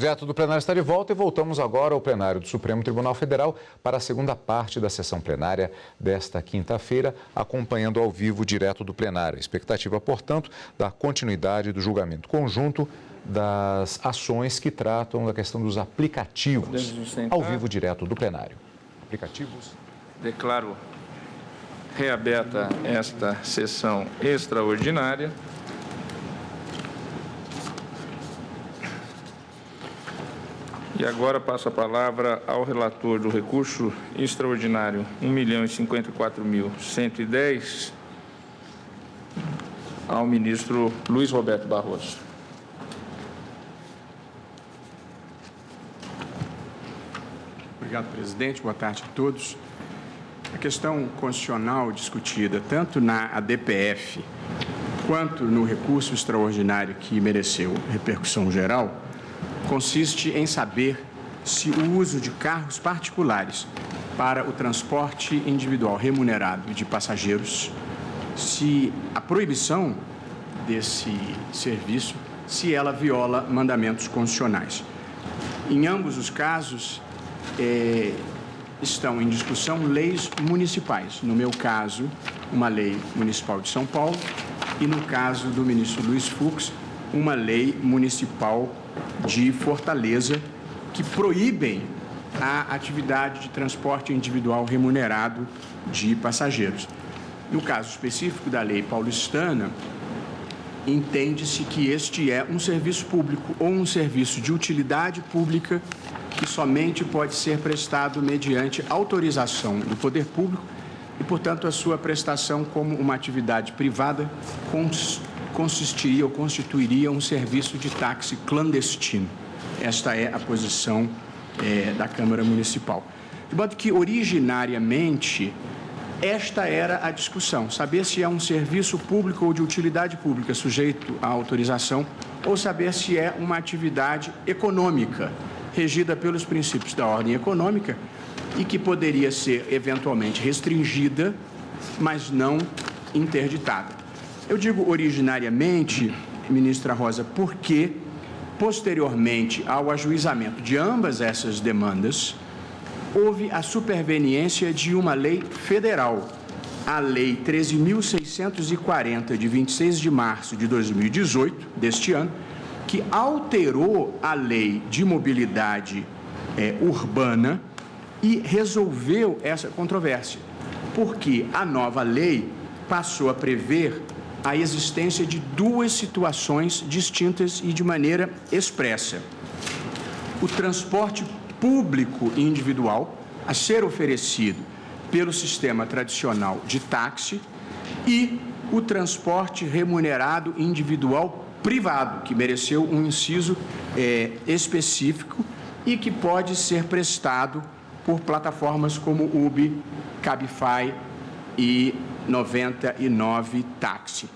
Direto do Plenário está de volta e voltamos agora ao plenário do Supremo Tribunal Federal para a segunda parte da sessão plenária desta quinta-feira, acompanhando ao vivo direto do plenário. A expectativa, portanto, da continuidade do julgamento conjunto das ações que tratam da questão dos aplicativos ao vivo direto do plenário. Aplicativos. Declaro reaberta esta sessão extraordinária. E agora passo a palavra ao relator do recurso extraordinário 1.054.110, ao ministro Luiz Roberto Barroso. Obrigado, presidente. Boa tarde a todos. A questão constitucional discutida tanto na ADPF quanto no recurso extraordinário que mereceu repercussão geral consiste em saber se o uso de carros particulares para o transporte individual remunerado de passageiros, se a proibição desse serviço, se ela viola mandamentos constitucionais. Em ambos os casos, estão em discussão leis municipais. No meu caso, uma lei municipal de São Paulo e, no caso do ministro Luiz Fux, uma lei municipal de Fortaleza, que proíbem a atividade de transporte individual remunerado de passageiros. No caso específico da lei paulistana, entende-se que este é um serviço público ou um serviço de utilidade pública que somente pode ser prestado mediante autorização do poder público e, portanto, a sua prestação como uma atividade privada consistiria ou constituiria um serviço de táxi clandestino. Esta é a posição da Câmara Municipal. De modo que, originariamente, esta era a discussão, saber se é um serviço público ou de utilidade pública sujeito à autorização ou saber se é uma atividade econômica regida pelos princípios da ordem econômica e que poderia ser eventualmente restringida, mas não interditada. Eu digo originariamente, ministra Rosa, porque, posteriormente ao ajuizamento de ambas essas demandas, houve a superveniência de uma lei federal, a Lei 13.640, de 26 de março de 2018, deste ano, que alterou a Lei de Mobilidade Urbana e resolveu essa controvérsia, porque a nova lei passou a prever a existência de duas situações distintas e de maneira expressa. O transporte público individual a ser oferecido pelo sistema tradicional de táxi e o transporte remunerado individual privado, que mereceu um inciso específico e que pode ser prestado por plataformas como Uber, Cabify e 99 Táxi.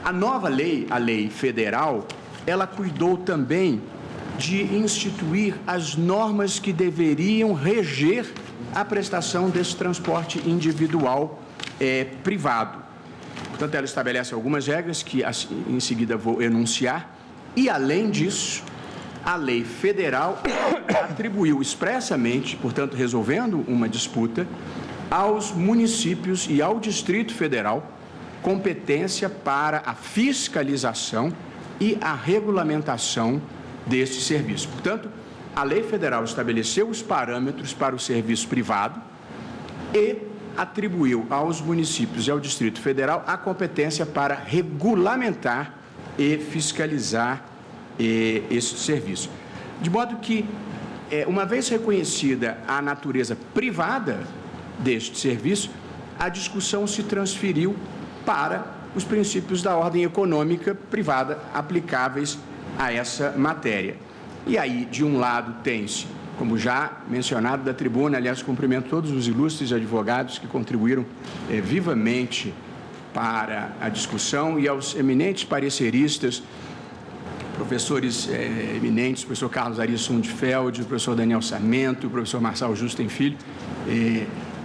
A nova lei, a lei federal, ela cuidou também de instituir as normas que deveriam reger a prestação desse transporte individual privado. Portanto, ela estabelece algumas regras que em seguida vou enunciar e, além disso, a lei federal atribuiu expressamente, portanto, resolvendo uma disputa, aos municípios e ao Distrito Federal competência para a fiscalização e a regulamentação deste serviço. Portanto, a lei federal estabeleceu os parâmetros para o serviço privado e atribuiu aos municípios e ao Distrito Federal a competência para regulamentar e fiscalizar esse serviço. De modo que, uma vez reconhecida a natureza privada deste serviço, a discussão se transferiu para os princípios da ordem econômica privada aplicáveis a essa matéria. E aí, de um lado, tem-se, como já mencionado da tribuna, aliás, cumprimento todos os ilustres advogados que contribuíram vivamente para a discussão e aos eminentes pareceristas, professores eminentes, o professor Carlos Arias Sundfeld, o professor Daniel Sarmento, o professor Marçal Justen Filho,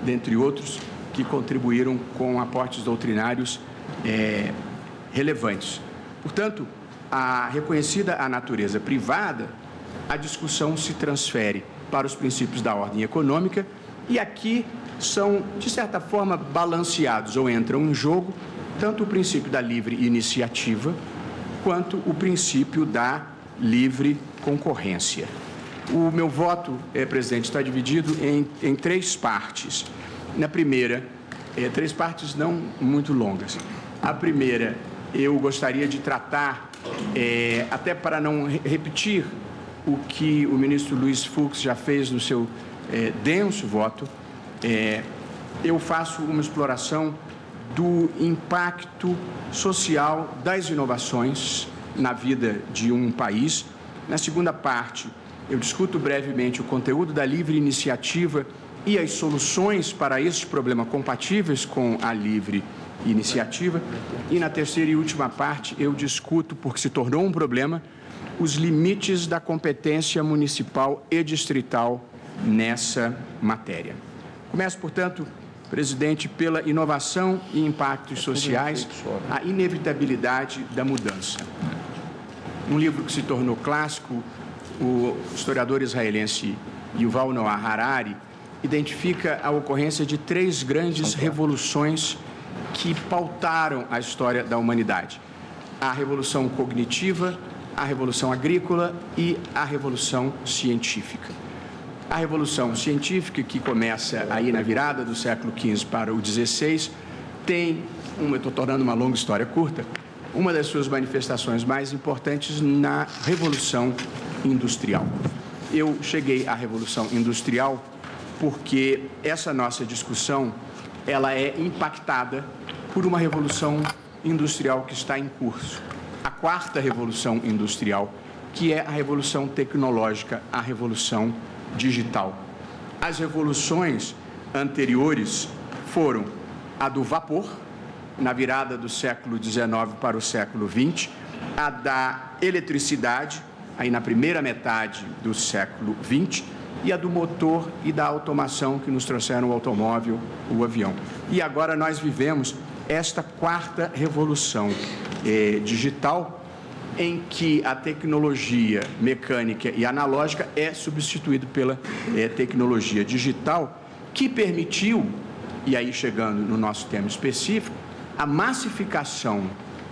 dentre outros, que contribuíram com aportes doutrinários relevantes. Portanto, reconhecida a natureza privada, a discussão se transfere para os princípios da ordem econômica e aqui são, de certa forma, balanceados ou entram em jogo tanto o princípio da livre iniciativa quanto o princípio da livre concorrência. O meu voto, presidente, está dividido em 3 partes. Na primeira, 3 partes não muito longas. A primeira, eu gostaria de tratar, até para não repetir o que o ministro Luiz Fux já fez no seu denso voto, eu faço uma exploração do impacto social das inovações na vida de um país. Na segunda parte, eu discuto brevemente o conteúdo da livre iniciativa e as soluções para este problema compatíveis com a livre iniciativa. E na terceira e última parte, eu discuto, porque se tornou um problema, os limites da competência municipal e distrital nessa matéria. Começo, portanto, presidente, pela inovação e impactos sociais, a inevitabilidade da mudança. Um livro que se tornou clássico, o historiador israelense Yuval Noah Harari identifica a ocorrência de 3 grandes revoluções que pautaram a história da humanidade: a revolução cognitiva, a revolução agrícola e a revolução científica. A revolução científica, que começa aí na virada do século XV para o XVI, tem, eu estou tornando uma longa história curta, uma das suas manifestações mais importantes na Revolução Industrial. Eu cheguei à Revolução Industrial porque essa nossa discussão ela é impactada por uma revolução industrial que está em curso. A 4ª Revolução Industrial, que é a revolução tecnológica, a revolução digital. As revoluções anteriores foram a do vapor, na virada do século XIX para o século XX, a da eletricidade, aí na primeira metade do século XX, e a do motor e da automação que nos trouxeram o automóvel, o avião. E agora nós vivemos esta 4ª revolução digital, em que a tecnologia mecânica e analógica é substituída pela tecnologia digital, que permitiu, e aí chegando no nosso tema específico, a massificação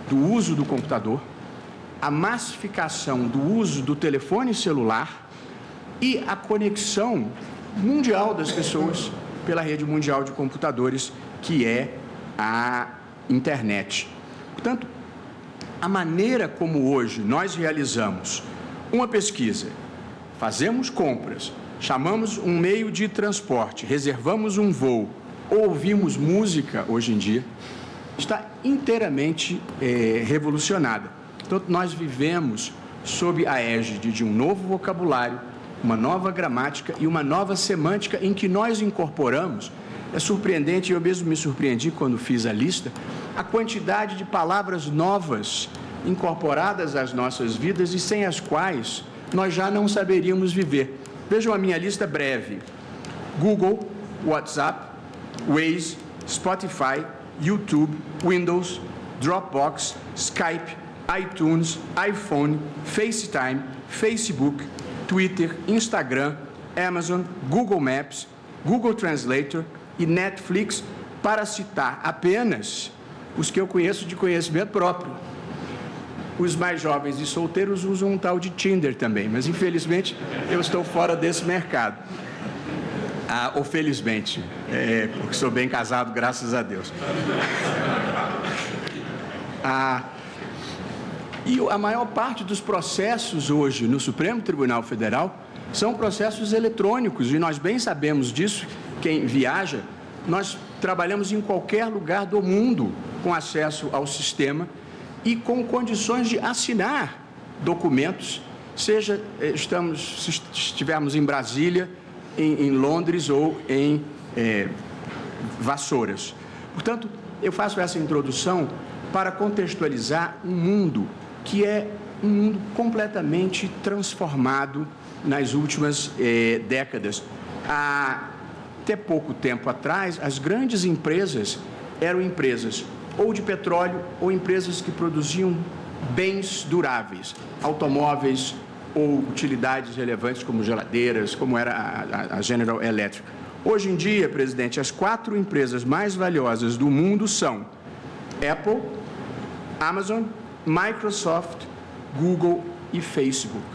do uso do computador, a massificação do uso do telefone celular e a conexão mundial das pessoas pela rede mundial de computadores, que é a internet. Portanto, a maneira como hoje nós realizamos uma pesquisa, fazemos compras, chamamos um meio de transporte, reservamos um voo, ouvimos música hoje em dia, está inteiramente revolucionada. Então, nós vivemos sob a égide de um novo vocabulário, uma nova gramática e uma nova semântica em que nós incorporamos. É surpreendente, eu mesmo me surpreendi quando fiz a lista, a quantidade de palavras novas incorporadas às nossas vidas e sem as quais nós já não saberíamos viver. Vejam a minha lista breve: Google, WhatsApp, Waze, Spotify, YouTube, Windows, Dropbox, Skype, iTunes, iPhone, FaceTime, Facebook, Twitter, Instagram, Amazon, Google Maps, Google Translator e Netflix, para citar apenas os que eu conheço de conhecimento próprio. Os mais jovens e solteiros usam um tal de Tinder também, mas infelizmente eu estou fora desse mercado. Ou felizmente, porque sou bem casado, graças a Deus. E a maior parte dos processos hoje no Supremo Tribunal Federal são processos eletrônicos, e nós bem sabemos disso. Quem viaja, nós trabalhamos em qualquer lugar do mundo com acesso ao sistema e com condições de assinar documentos, seja se estivermos em Brasília, em Londres ou em Vassouras. Portanto, eu faço essa introdução para contextualizar um mundo que é um mundo completamente transformado nas últimas décadas. Até pouco tempo atrás, as grandes empresas eram empresas ou de petróleo ou empresas que produziam bens duráveis, automóveis, ou utilidades relevantes como geladeiras, como era a General Electric. Hoje em dia, presidente, as 4 empresas mais valiosas do mundo são Apple, Amazon, Microsoft, Google e Facebook.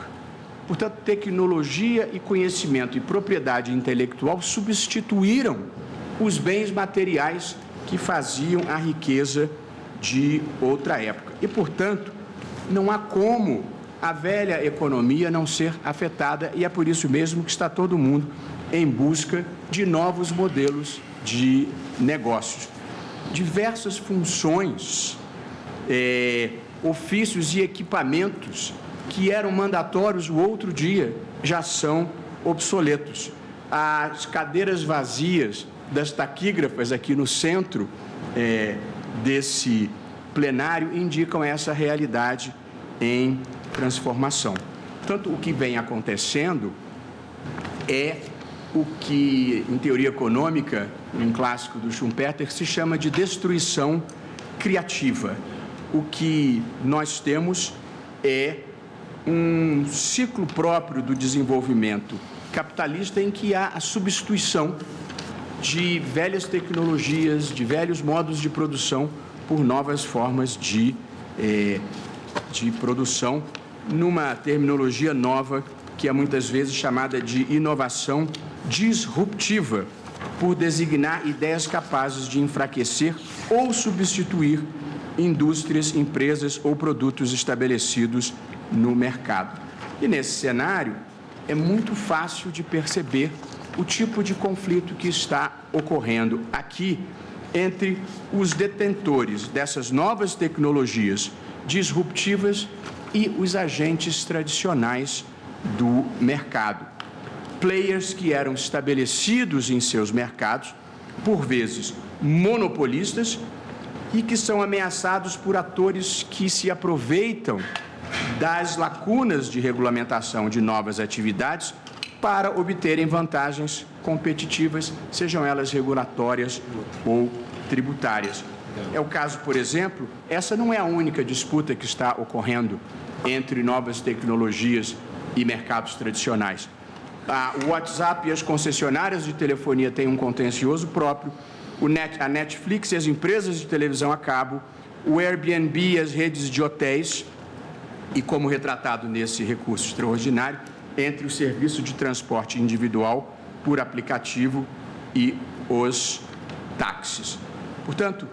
Portanto, tecnologia e conhecimento e propriedade intelectual substituíram os bens materiais que faziam a riqueza de outra época. E, portanto, não há como a velha economia não ser afetada, e é por isso mesmo que está todo mundo em busca de novos modelos de negócios. Diversas funções, ofícios e equipamentos que eram mandatórios o outro dia já são obsoletos. As cadeiras vazias das taquígrafas aqui no centro desse plenário indicam essa realidade em transformação. Portanto, o que vem acontecendo é o que, em teoria econômica, um clássico do Schumpeter, se chama de destruição criativa. O que nós temos é um ciclo próprio do desenvolvimento capitalista em que há a substituição de velhas tecnologias, de velhos modos de produção por novas formas de produção, numa terminologia nova que é muitas vezes chamada de inovação disruptiva, por designar ideias capazes de enfraquecer ou substituir indústrias, empresas ou produtos estabelecidos no mercado. E nesse cenário é muito fácil de perceber o tipo de conflito que está ocorrendo aqui entre os detentores dessas novas tecnologias disruptivas e os agentes tradicionais do mercado. Players que eram estabelecidos em seus mercados, por vezes monopolistas, e que são ameaçados por atores que se aproveitam das lacunas de regulamentação de novas atividades para obterem vantagens competitivas, sejam elas regulatórias ou tributárias. É o caso, por exemplo, essa não é a única disputa que está ocorrendo entre novas tecnologias e mercados tradicionais. O WhatsApp e as concessionárias de telefonia têm um contencioso próprio, a Netflix e as empresas de televisão a cabo, o Airbnb e as redes de hotéis, e como retratado nesse recurso extraordinário, entre o serviço de transporte individual por aplicativo e os táxis. Portanto,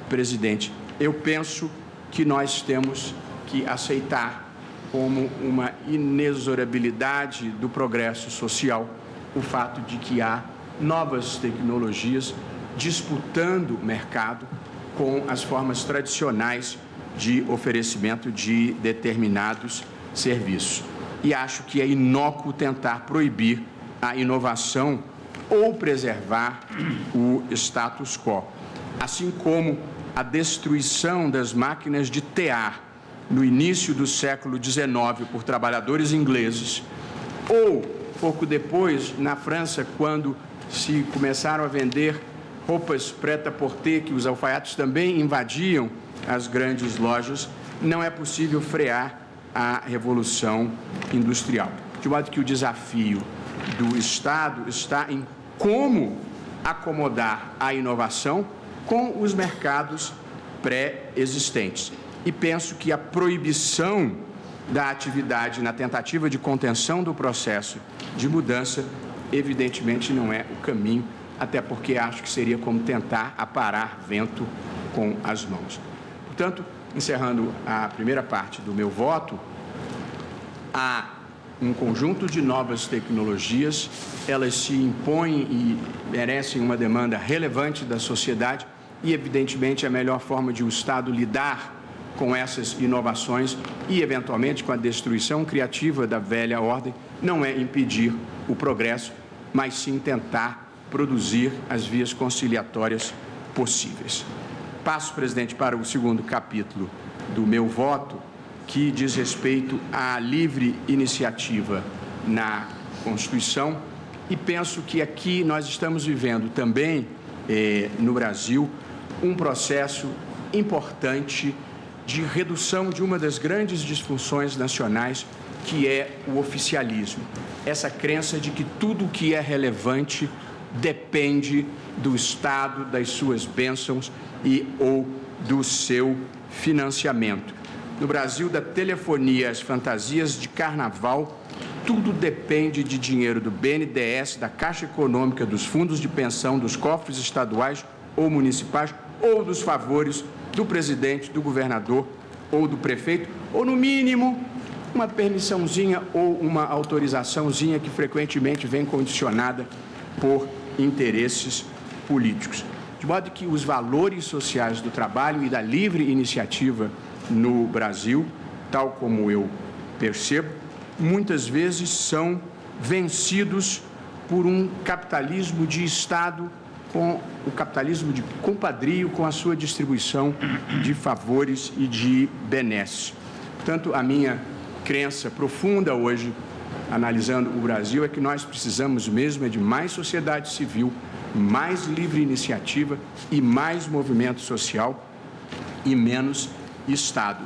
presidente, eu penso que nós temos que aceitar como uma inexorabilidade do progresso social o fato de que há novas tecnologias disputando o mercado com as formas tradicionais de oferecimento de determinados serviços. E acho que é inócuo tentar proibir a inovação ou preservar o status quo. Assim como a destruição das máquinas de tear no início do século XIX por trabalhadores ingleses, ou pouco depois, na França, quando se começaram a vender roupas prêt-à-porter, que os alfaiates também invadiam as grandes lojas, não é possível frear a revolução industrial. De modo que o desafio do Estado está em como acomodar a inovação com os mercados pré-existentes. E penso que a proibição da atividade na tentativa de contenção do processo de mudança, evidentemente, não é o caminho, até porque acho que seria como tentar aparar vento com as mãos. Portanto, encerrando a primeira parte do meu voto, há um conjunto de novas tecnologias, elas se impõem e merecem uma demanda relevante da sociedade e, evidentemente, a melhor forma de o Estado lidar com essas inovações e, eventualmente, com a destruição criativa da velha ordem, não é impedir o progresso, mas sim tentar produzir as vias conciliatórias possíveis. Passo, presidente, para o segundo capítulo do meu voto, que diz respeito à livre iniciativa na Constituição, e penso que aqui nós estamos vivendo também, no Brasil, um processo importante de redução de uma das grandes disfunções nacionais, que é o oficialismo. Essa crença de que tudo o que é relevante depende do Estado, das suas bênçãos ou do seu financiamento. No Brasil, da telefonia às fantasias de carnaval, tudo depende de dinheiro do BNDES, da Caixa Econômica, dos fundos de pensão, dos cofres estaduais ou municipais, ou dos favores do presidente, do governador ou do prefeito, ou, no mínimo, uma permissãozinha ou uma autorizaçãozinha que frequentemente vem condicionada por interesses políticos. De modo que os valores sociais do trabalho e da livre iniciativa no Brasil, tal como eu percebo, muitas vezes são vencidos por um capitalismo de Estado, com o capitalismo de compadrio, com a sua distribuição de favores e de benesses. Portanto, a minha crença profunda hoje, analisando o Brasil, é que nós precisamos mesmo de mais sociedade civil, mais livre iniciativa e mais movimento social e menos Estado.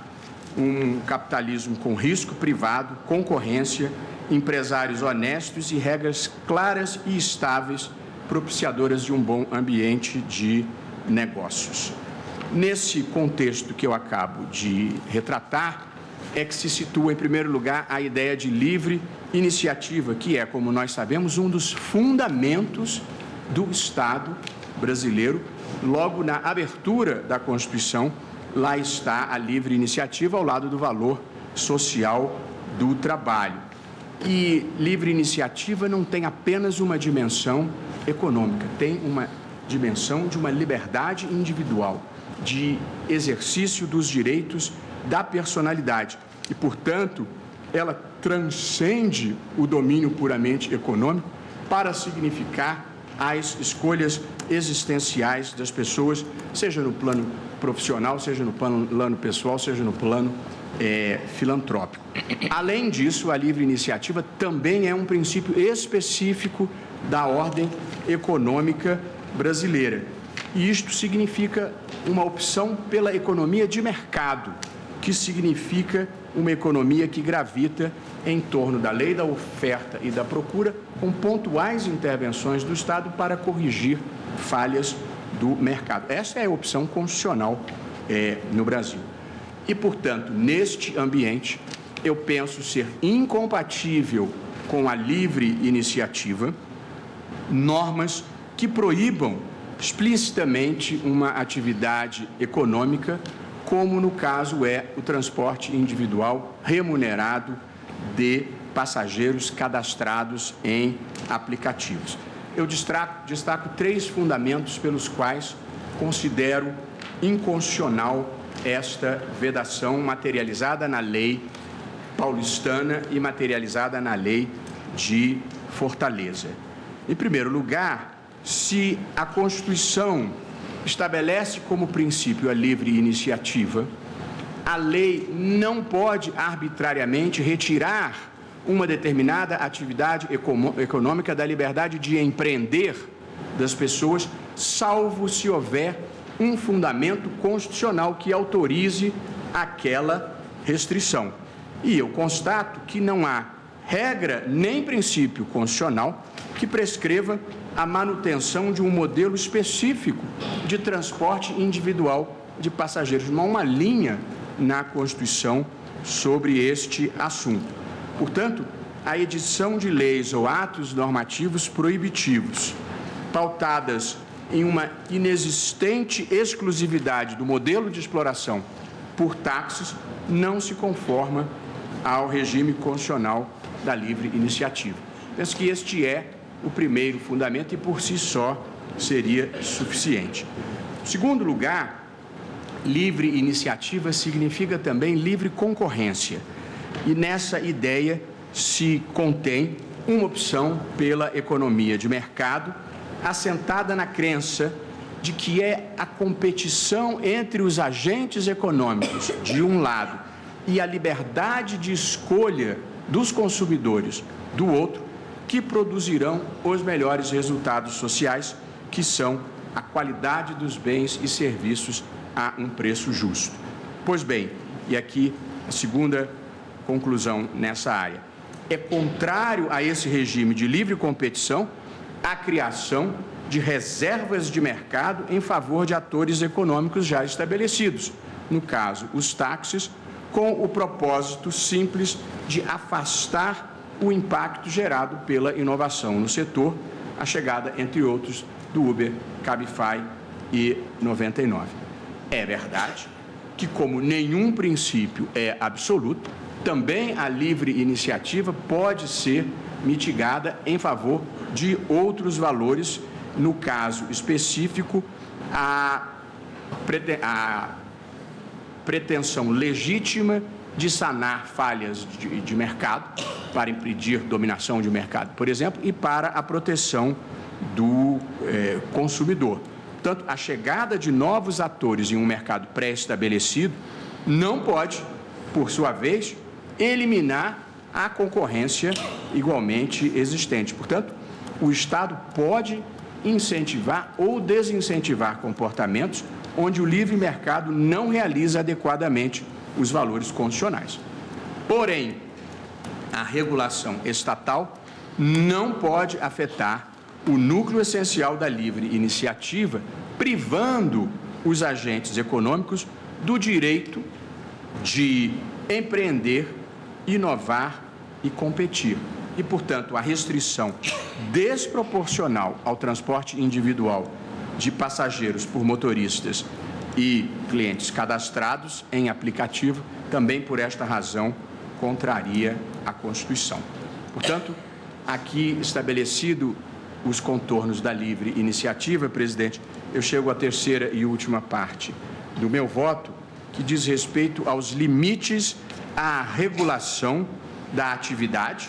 Um capitalismo com risco privado, concorrência, empresários honestos e regras claras e estáveis, propiciadoras de um bom ambiente de negócios. Nesse contexto que eu acabo de retratar, é que se situa, em primeiro lugar, a ideia de livre iniciativa, que é, como nós sabemos, um dos fundamentos do Estado brasileiro. Logo na abertura da Constituição, lá está a livre iniciativa ao lado do valor social do trabalho. E livre iniciativa não tem apenas uma dimensão econômica, tem uma dimensão de uma liberdade individual, de exercício dos direitos da personalidade. E, portanto, ela transcende o domínio puramente econômico para significar as escolhas existenciais das pessoas, seja no plano profissional, seja no plano pessoal, seja no plano filantrópico. Além disso, a livre iniciativa também é um princípio específico da ordem econômica brasileira. E isto significa uma opção pela economia de mercado, que significa uma economia que gravita em torno da lei da oferta e da procura, com pontuais intervenções do Estado para corrigir falhas do mercado. Essa é a opção constitucional no Brasil. E, portanto, neste ambiente, eu penso ser incompatível com a livre iniciativa normas que proíbam explicitamente uma atividade econômica, como no caso é o transporte individual remunerado de passageiros cadastrados em aplicativos. Eu destaco 3 fundamentos pelos quais considero inconstitucional esta vedação materializada na lei paulistana e materializada na lei de Fortaleza. Em primeiro lugar, se a Constituição estabelece como princípio a livre iniciativa, a lei não pode arbitrariamente retirar uma determinada atividade econômica da liberdade de empreender das pessoas, salvo se houver um fundamento constitucional que autorize aquela restrição. E eu constato que não há regra nem princípio constitucional que prescreva a manutenção de um modelo específico de transporte individual de passageiros. Não há uma linha na Constituição sobre este assunto. Portanto, a edição de leis ou atos normativos proibitivos, pautadas em uma inexistente exclusividade do modelo de exploração por táxis, não se conforma ao regime constitucional da livre iniciativa. Penso que este é o primeiro fundamento e, por si só, seria suficiente. Em segundo lugar, livre iniciativa significa também livre concorrência. E nessa ideia se contém uma opção pela economia de mercado, assentada na crença de que é a competição entre os agentes econômicos, de um lado, e a liberdade de escolha dos consumidores, do outro, que produzirão os melhores resultados sociais, que são a qualidade dos bens e serviços a um preço justo. Pois bem, e aqui a segunda conclusão nessa área. É contrário a esse regime de livre competição a criação de reservas de mercado em favor de atores econômicos já estabelecidos, no caso, os táxis, com o propósito simples de afastar o impacto gerado pela inovação no setor, a chegada, entre outros, do Uber, Cabify e 99. É verdade que, como nenhum princípio é absoluto, também a livre iniciativa pode ser mitigada em favor de outros valores, no caso específico, a pretensão legítima de sanar falhas de mercado, para impedir dominação de mercado, por exemplo, e para a proteção do consumidor. Portanto, a chegada de novos atores em um mercado pré-estabelecido não pode, por sua vez, eliminar a concorrência igualmente existente. Portanto, o Estado pode incentivar ou desincentivar comportamentos onde o livre mercado não realiza adequadamente os valores condicionais. Porém, a regulação estatal não pode afetar o núcleo essencial da livre iniciativa, privando os agentes econômicos do direito de empreender, inovar e competir. E, portanto, a restrição desproporcional ao transporte individual de passageiros por motoristas e clientes cadastrados em aplicativo, também por esta razão, contraria a Constituição. Portanto, aqui estabelecido os contornos da livre iniciativa, presidente, eu chego à terceira e última parte do meu voto, que diz respeito aos limites à regulação da atividade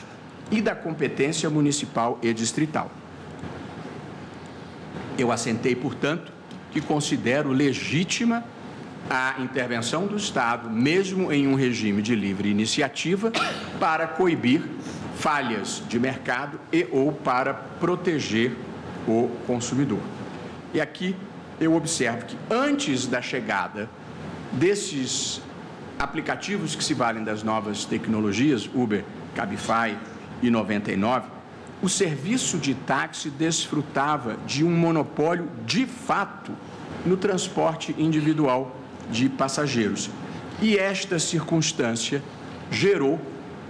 e da competência municipal e distrital. Eu assentei, portanto, que considero legítima a intervenção do Estado, mesmo em um regime de livre iniciativa, para coibir falhas de mercado e ou para proteger o consumidor. E aqui eu observo que antes da chegada desses aplicativos que se valem das novas tecnologias, Uber, Cabify e 99, o serviço de táxi desfrutava de um monopólio de fato no transporte individual de passageiros. E esta circunstância gerou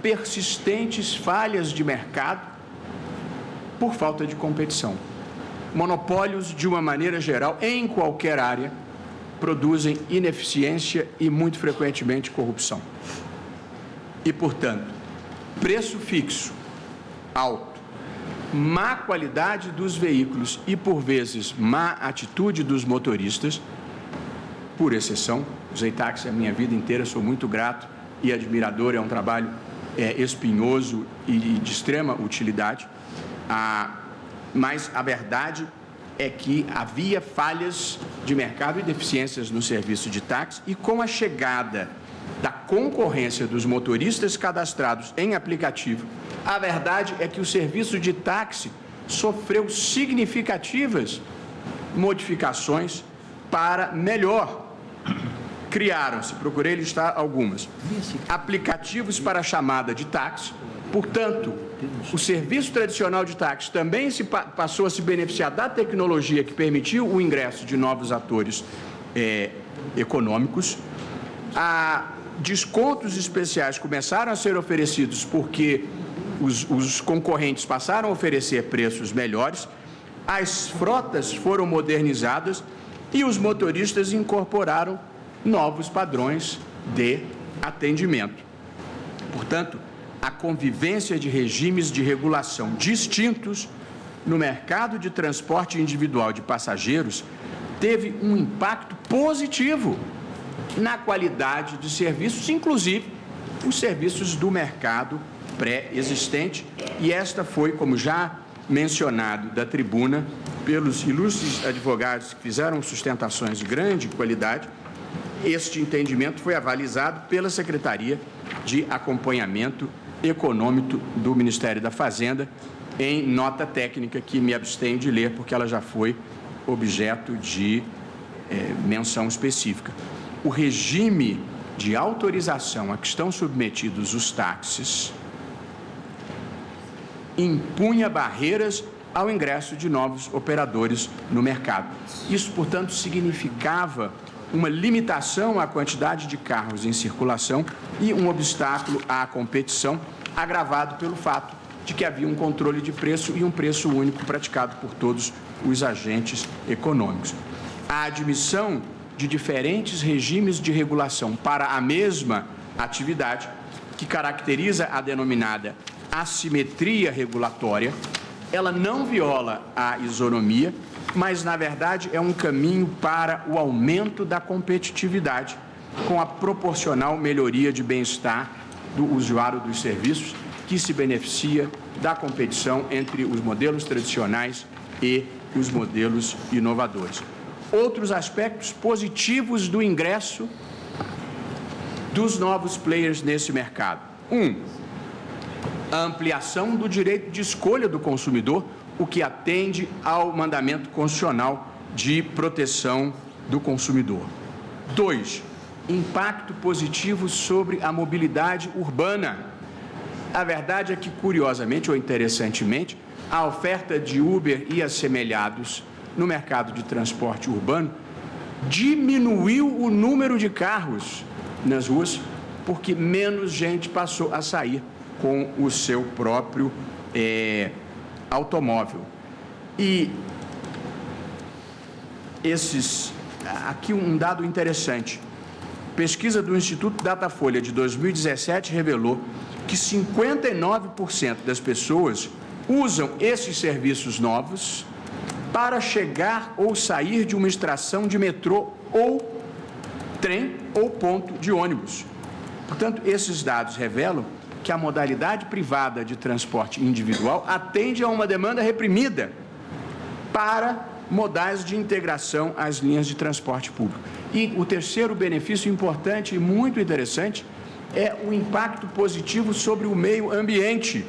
persistentes falhas de mercado por falta de competição. Monopólios, de uma maneira geral, em qualquer área, produzem ineficiência e, muito frequentemente, corrupção. E, portanto, preço fixo, alto, má qualidade dos veículos e, por vezes, má atitude dos motoristas, por exceção, usei táxi a minha vida inteira, sou muito grato e admirador, é um trabalho espinhoso e de extrema utilidade, mas a verdade é que havia falhas de mercado e deficiências no serviço de táxi, e com a chegada da concorrência dos motoristas cadastrados em aplicativo, a verdade é que o serviço de táxi sofreu significativas modificações para melhor. Criaram-se, procurei listar algumas, aplicativos para chamada de táxi. Portanto, o serviço tradicional de táxi também passou a se beneficiar da tecnologia que permitiu o ingresso de novos atores econômicos. Descontos especiais começaram a ser oferecidos porque os concorrentes passaram a oferecer preços melhores, as frotas foram modernizadas e os motoristas incorporaram novos padrões de atendimento. Portanto, a convivência de regimes de regulação distintos no mercado de transporte individual de passageiros teve um impacto positivo na qualidade de serviços, inclusive os serviços do mercado pré-existente, e esta foi, como já mencionado da tribuna, pelos ilustres advogados que fizeram sustentações de grande qualidade. Este entendimento foi avalizado pela Secretaria de Acompanhamento Econômico do Ministério da Fazenda, em nota técnica que me abstenho de ler, porque ela já foi objeto de menção específica. O regime de autorização a que estão submetidos os táxis impunha barreiras ao ingresso de novos operadores no mercado. Isso, portanto, significava uma limitação à quantidade de carros em circulação e um obstáculo à competição, agravado pelo fato de que havia um controle de preço e um preço único praticado por todos os agentes econômicos. A admissão de diferentes regimes de regulação para a mesma atividade, que caracteriza a denominada assimetria regulatória, ela não viola a isonomia, mas, na verdade, é um caminho para o aumento da competitividade, com a proporcional melhoria de bem-estar do usuário dos serviços, que se beneficia da competição entre os modelos tradicionais e os modelos inovadores. Outros aspectos positivos do ingresso dos novos players nesse mercado. A ampliação do direito de escolha do consumidor, o que atende ao mandamento constitucional de proteção do consumidor. 2, impacto positivo sobre a mobilidade urbana. A verdade é que, curiosamente ou interessantemente, a oferta de Uber e assemelhados no mercado de transporte urbano diminuiu o número de carros nas ruas, porque menos gente passou a sair com o seu próprio automóvel. E aqui um dado interessante. Pesquisa do Instituto Datafolha de 2017 revelou que 59% das pessoas usam esses serviços novos para chegar ou sair de uma estação de metrô ou trem ou ponto de ônibus. Portanto, esses dados revelam que a modalidade privada de transporte individual atende a uma demanda reprimida para modais de integração às linhas de transporte público. E o terceiro benefício importante e muito interessante é o impacto positivo sobre o meio ambiente.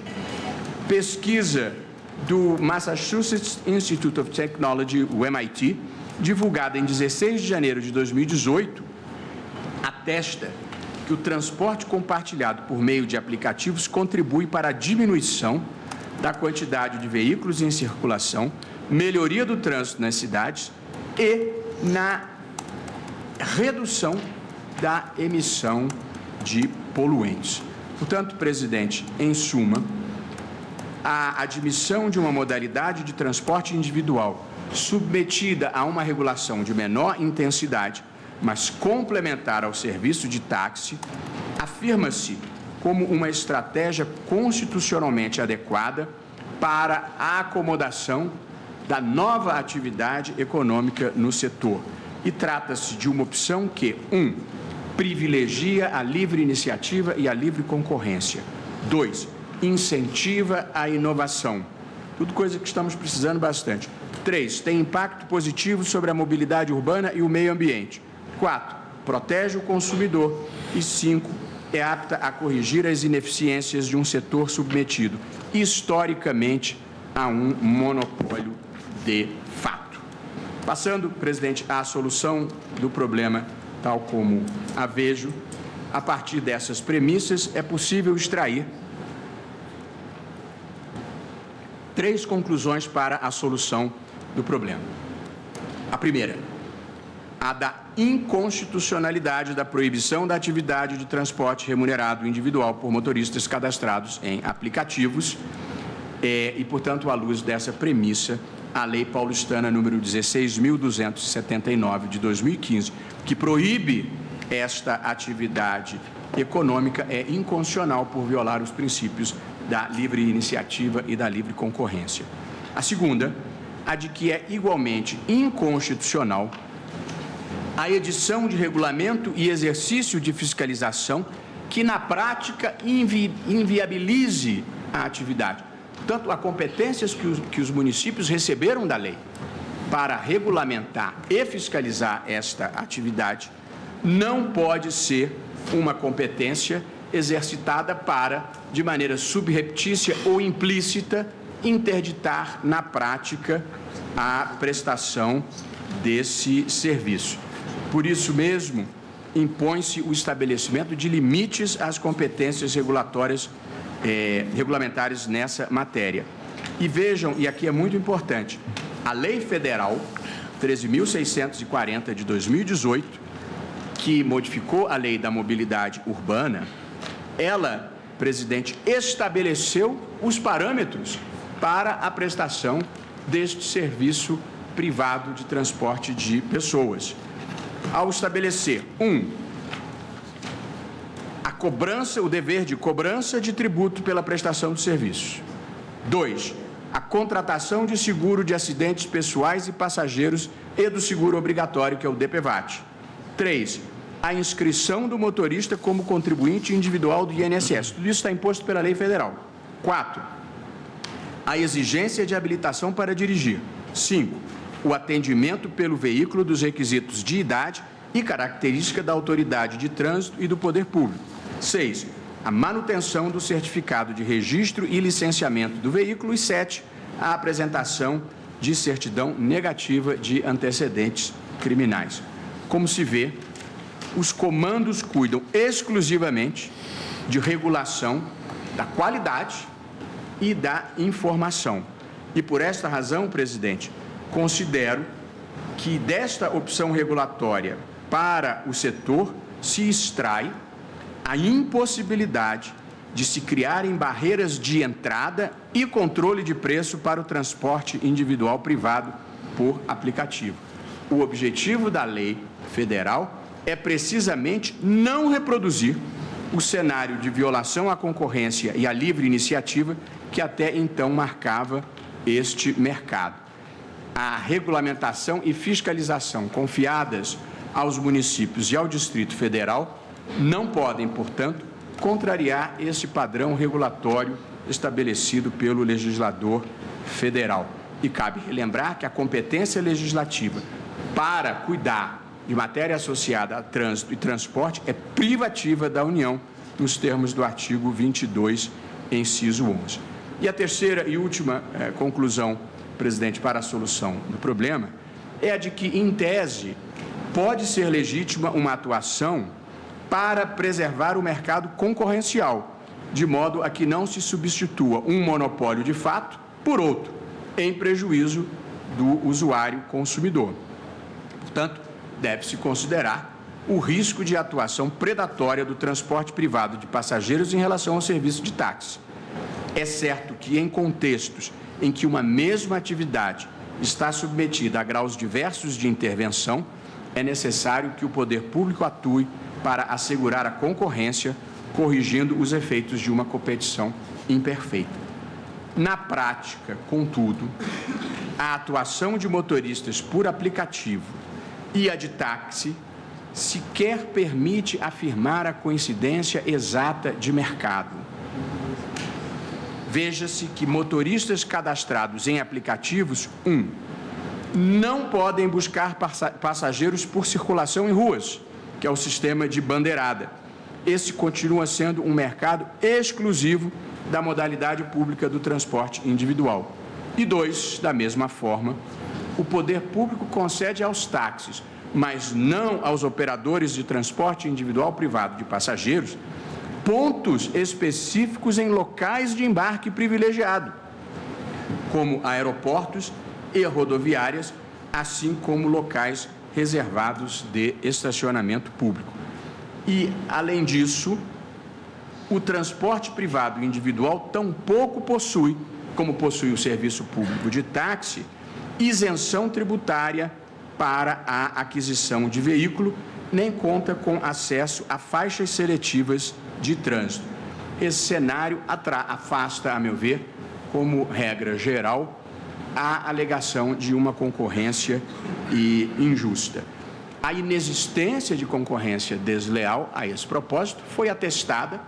Pesquisa do Massachusetts Institute of Technology, o MIT, divulgada em 16 de janeiro de 2018, atesta que o transporte compartilhado por meio de aplicativos contribui para a diminuição da quantidade de veículos em circulação, melhoria do trânsito nas cidades e na redução da emissão de poluentes. Portanto, presidente, em suma, a admissão de uma modalidade de transporte individual submetida a uma regulação de menor intensidade, mas complementar ao serviço de táxi, afirma-se como uma estratégia constitucionalmente adequada para a acomodação da nova atividade econômica no setor. E trata-se de uma opção que, privilegia a livre iniciativa e a livre concorrência. 2, incentiva a inovação. Tudo coisa que estamos precisando bastante. 3, tem impacto positivo sobre a mobilidade urbana e o meio ambiente. 4, protege o consumidor. E 5, é apta a corrigir as ineficiências de um setor submetido, historicamente, a um monopólio de fato. Passando, presidente, à solução do problema, tal como a vejo, a partir dessas premissas, é possível extrair 3 conclusões para a solução do problema. A primeira, a da inconstitucionalidade da proibição da atividade de transporte remunerado individual por motoristas cadastrados em aplicativos e, portanto, à luz dessa premissa, a Lei Paulistana número 16.279 de 2015, que proíbe esta atividade econômica, é inconstitucional por violar os princípios da livre iniciativa e da livre concorrência. A segunda, a de que é igualmente inconstitucional a edição de regulamento e exercício de fiscalização que, na prática, inviabilize a atividade. Portanto, há competências que os municípios receberam da lei para regulamentar e fiscalizar esta atividade, não pode ser uma competência exercitada para, de maneira subreptícia ou implícita, interditar na prática a prestação desse serviço. Por isso mesmo, impõe-se o estabelecimento de limites às competências regulamentares nessa matéria. E vejam, e aqui é muito importante, a Lei Federal 13.640 de 2018, que modificou a Lei da Mobilidade Urbana, ela, presidente, estabeleceu os parâmetros para a prestação deste serviço privado de transporte de pessoas. Ao estabelecer, o dever de cobrança de tributo pela prestação de serviços. 2, a contratação de seguro de acidentes pessoais e passageiros e do seguro obrigatório, que é o DPVAT. 3, a inscrição do motorista como contribuinte individual do INSS. Tudo isso está imposto pela lei federal. 4, a exigência de habilitação para dirigir. 5, o atendimento pelo veículo dos requisitos de idade e característica da autoridade de trânsito e do poder público. 6, a manutenção do certificado de registro e licenciamento do veículo. E 7, a apresentação de certidão negativa de antecedentes criminais. Como se vê, os comandos cuidam exclusivamente de regulação da qualidade e da informação. E por esta razão, presidente, considero que desta opção regulatória para o setor se extrai a impossibilidade de se criarem barreiras de entrada e controle de preço para o transporte individual privado por aplicativo. O objetivo da lei federal é precisamente não reproduzir o cenário de violação à concorrência e à livre iniciativa que até então marcava este mercado. A regulamentação e fiscalização confiadas aos municípios e ao Distrito Federal não podem, portanto, contrariar esse padrão regulatório estabelecido pelo legislador federal. E cabe relembrar que a competência legislativa para cuidar de matéria associada a trânsito e transporte é privativa da União, nos termos do artigo 22, inciso 11. E a terceira e última conclusão, presidente, para a solução do problema, é a de que, em tese, pode ser legítima uma atuação para preservar o mercado concorrencial, de modo a que não se substitua um monopólio de fato por outro, em prejuízo do usuário consumidor. Portanto, deve-se considerar o risco de atuação predatória do transporte privado de passageiros em relação ao serviço de táxi. É certo que, em contextos em que uma mesma atividade está submetida a graus diversos de intervenção, é necessário que o poder público atue para assegurar a concorrência, corrigindo os efeitos de uma competição imperfeita. Na prática, contudo, a atuação de motoristas por aplicativo e a de táxi sequer permite afirmar a coincidência exata de mercado. Veja-se que motoristas cadastrados em aplicativos, não podem buscar passageiros por circulação em ruas, que é o sistema de bandeirada. Esse continua sendo um mercado exclusivo da modalidade pública do transporte individual. E 2, da mesma forma, o poder público concede aos táxis, mas não aos operadores de transporte individual privado de passageiros, pontos específicos em locais de embarque privilegiado, como aeroportos e rodoviárias, assim como locais reservados de estacionamento público. E, além disso, o transporte privado individual tampouco possui, como possui o serviço público de táxi, isenção tributária para a aquisição de veículo, nem conta com acesso a faixas seletivas de trânsito. Esse cenário afasta, a meu ver, como regra geral, a alegação de uma concorrência injusta. A inexistência de concorrência desleal, a esse propósito, foi atestada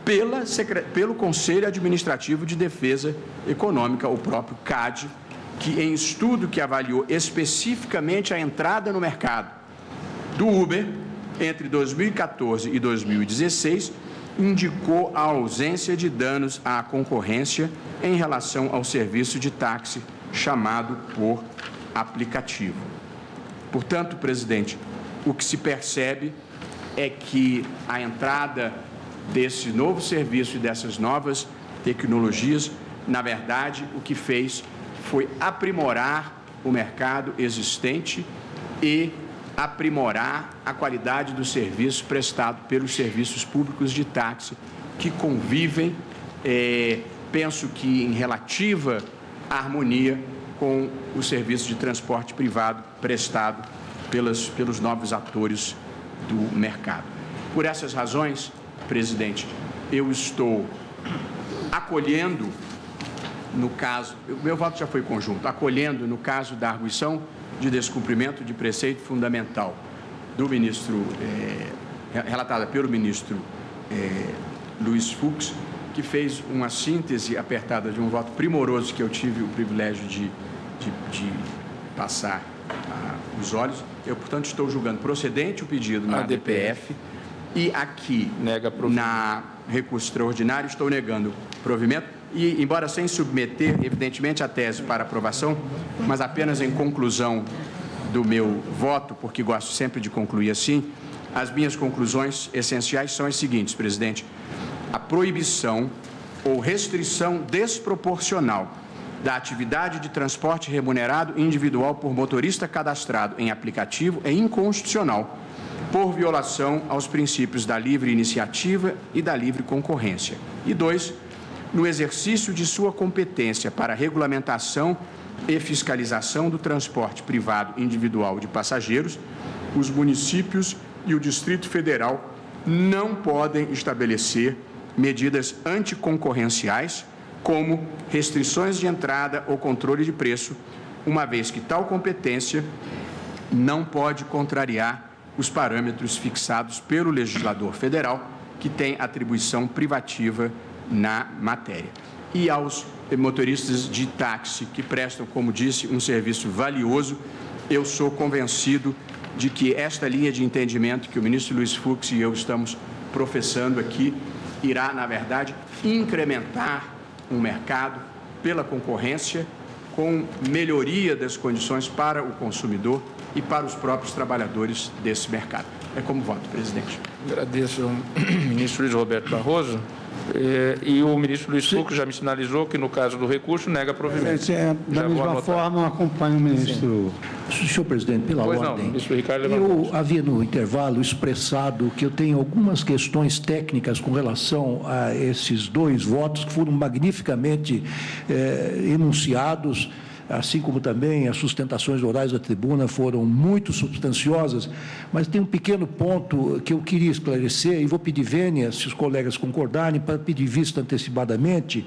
pelo Conselho Administrativo de Defesa Econômica, o próprio CAD, que, em estudo que avaliou especificamente a entrada no mercado do Uber entre 2014 e 2016, indicou a ausência de danos à concorrência em relação ao serviço de táxi chamado por aplicativo. Portanto, presidente, o que se percebe é que a entrada desse novo serviço e dessas novas tecnologias, na verdade, o que fez foi aprimorar o mercado existente e aprimorar a qualidade do serviço prestado pelos serviços públicos de táxi que convivem, penso que em relativa harmonia com o serviço de transporte privado prestado pelos novos atores do mercado. Por essas razões, presidente, eu estou acolhendo, no caso, meu voto já foi conjunto, acolhendo no caso da arguição de descumprimento de preceito fundamental do ministro, relatada pelo ministro Luiz Fux, que fez uma síntese apertada de um voto primoroso que eu tive o privilégio de passar os olhos. Eu, portanto, estou julgando procedente o pedido na ADPF e aqui, na recurso extraordinário, estou negando provimento e, embora sem submeter, evidentemente, a tese para aprovação, mas apenas em conclusão do meu voto, porque gosto sempre de concluir assim, as minhas conclusões essenciais são as seguintes, presidente. A proibição ou restrição desproporcional da atividade de transporte remunerado individual por motorista cadastrado em aplicativo é inconstitucional, por violação aos princípios da livre iniciativa e da livre concorrência. E 2, no exercício de sua competência para regulamentação e fiscalização do transporte privado individual de passageiros, os municípios e o Distrito Federal não podem estabelecer medidas anticoncorrenciais, como restrições de entrada ou controle de preço, uma vez que tal competência não pode contrariar os parâmetros fixados pelo legislador federal, que tem atribuição privativa na matéria. E aos motoristas de táxi que prestam, como disse, um serviço valioso, eu sou convencido de que esta linha de entendimento que o ministro Luiz Fux e eu estamos professando aqui irá, na verdade, incrementar um mercado pela concorrência, com melhoria das condições para o consumidor e para os próprios trabalhadores desse mercado. É como voto, presidente. Agradeço ao ministro Luiz Roberto Barroso. E o ministro Luiz Fux já me sinalizou que, no caso do recurso, nega provimento. Da mesma forma, acompanho o ministro. Senhor presidente, pela ordem, ministro Ricardo eu havia no intervalo expressado que eu tenho algumas questões técnicas com relação a esses dois votos que foram magnificamente enunciados, assim como também as sustentações orais da tribuna foram muito substanciosas, mas tem um pequeno ponto que eu queria esclarecer e vou pedir vênia, se os colegas concordarem, para pedir vista antecipadamente,